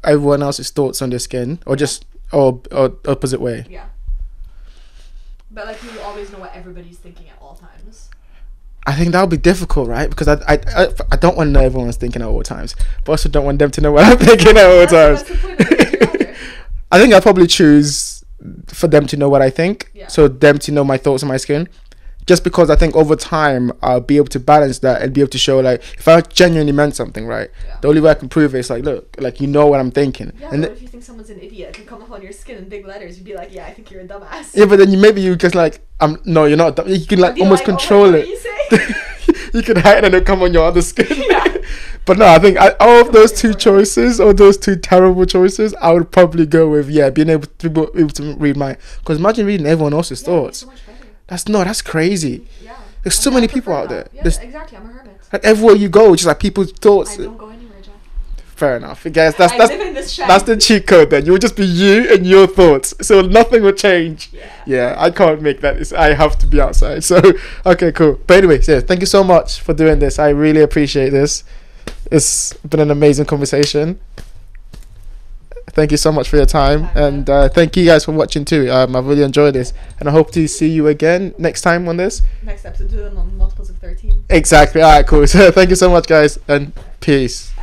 everyone else's thoughts on their skin, or just or opposite way. Yeah. But like you always know what everybody's thinking at all times. I think that would be difficult, right? Because I don't want to know everyone's thinking at all times, but also don't want them to know what I'm thinking at all times. That's the point of it. I think I'll probably choose for them to know what I think, so them to know my thoughts on my skin. Just because I think over time I'll be able to balance that and be able to show, like, if I genuinely meant something, right? Yeah. The only way I can prove it is like, look, like, you know what I'm thinking. Yeah, and but if you think someone's an idiot, it can come up on your skin in big letters. You'd be like, yeah, I think you're a dumbass. Yeah, but then you just like, no, you're not. You can like almost control it. You can hide and it'll come on your other skin. Yeah. But no, I think all of those two choices, or those two terrible choices, I would probably go with being able to read mine. Because imagine reading everyone else's thoughts. That's crazy. Yeah. There's so many people out there. Yeah, exactly. I'm a hermit. Like everywhere you go, just like people's thoughts. I don't go anywhere, Jack. Fair enough. I guess that's the cheat code then. You would just be you and your thoughts. So nothing will change. Yeah, I can't make that. I have to be outside. So okay, cool. But anyway, thank you so much for doing this. I really appreciate this. It's been an amazing conversation. Thank you so much for your time, and thank you guys for watching too. I've really enjoyed this, and I hope to see you again next time on this. Next episode, do them on multiples of 13. Exactly. All right, cool. So thank you so much, guys, and peace.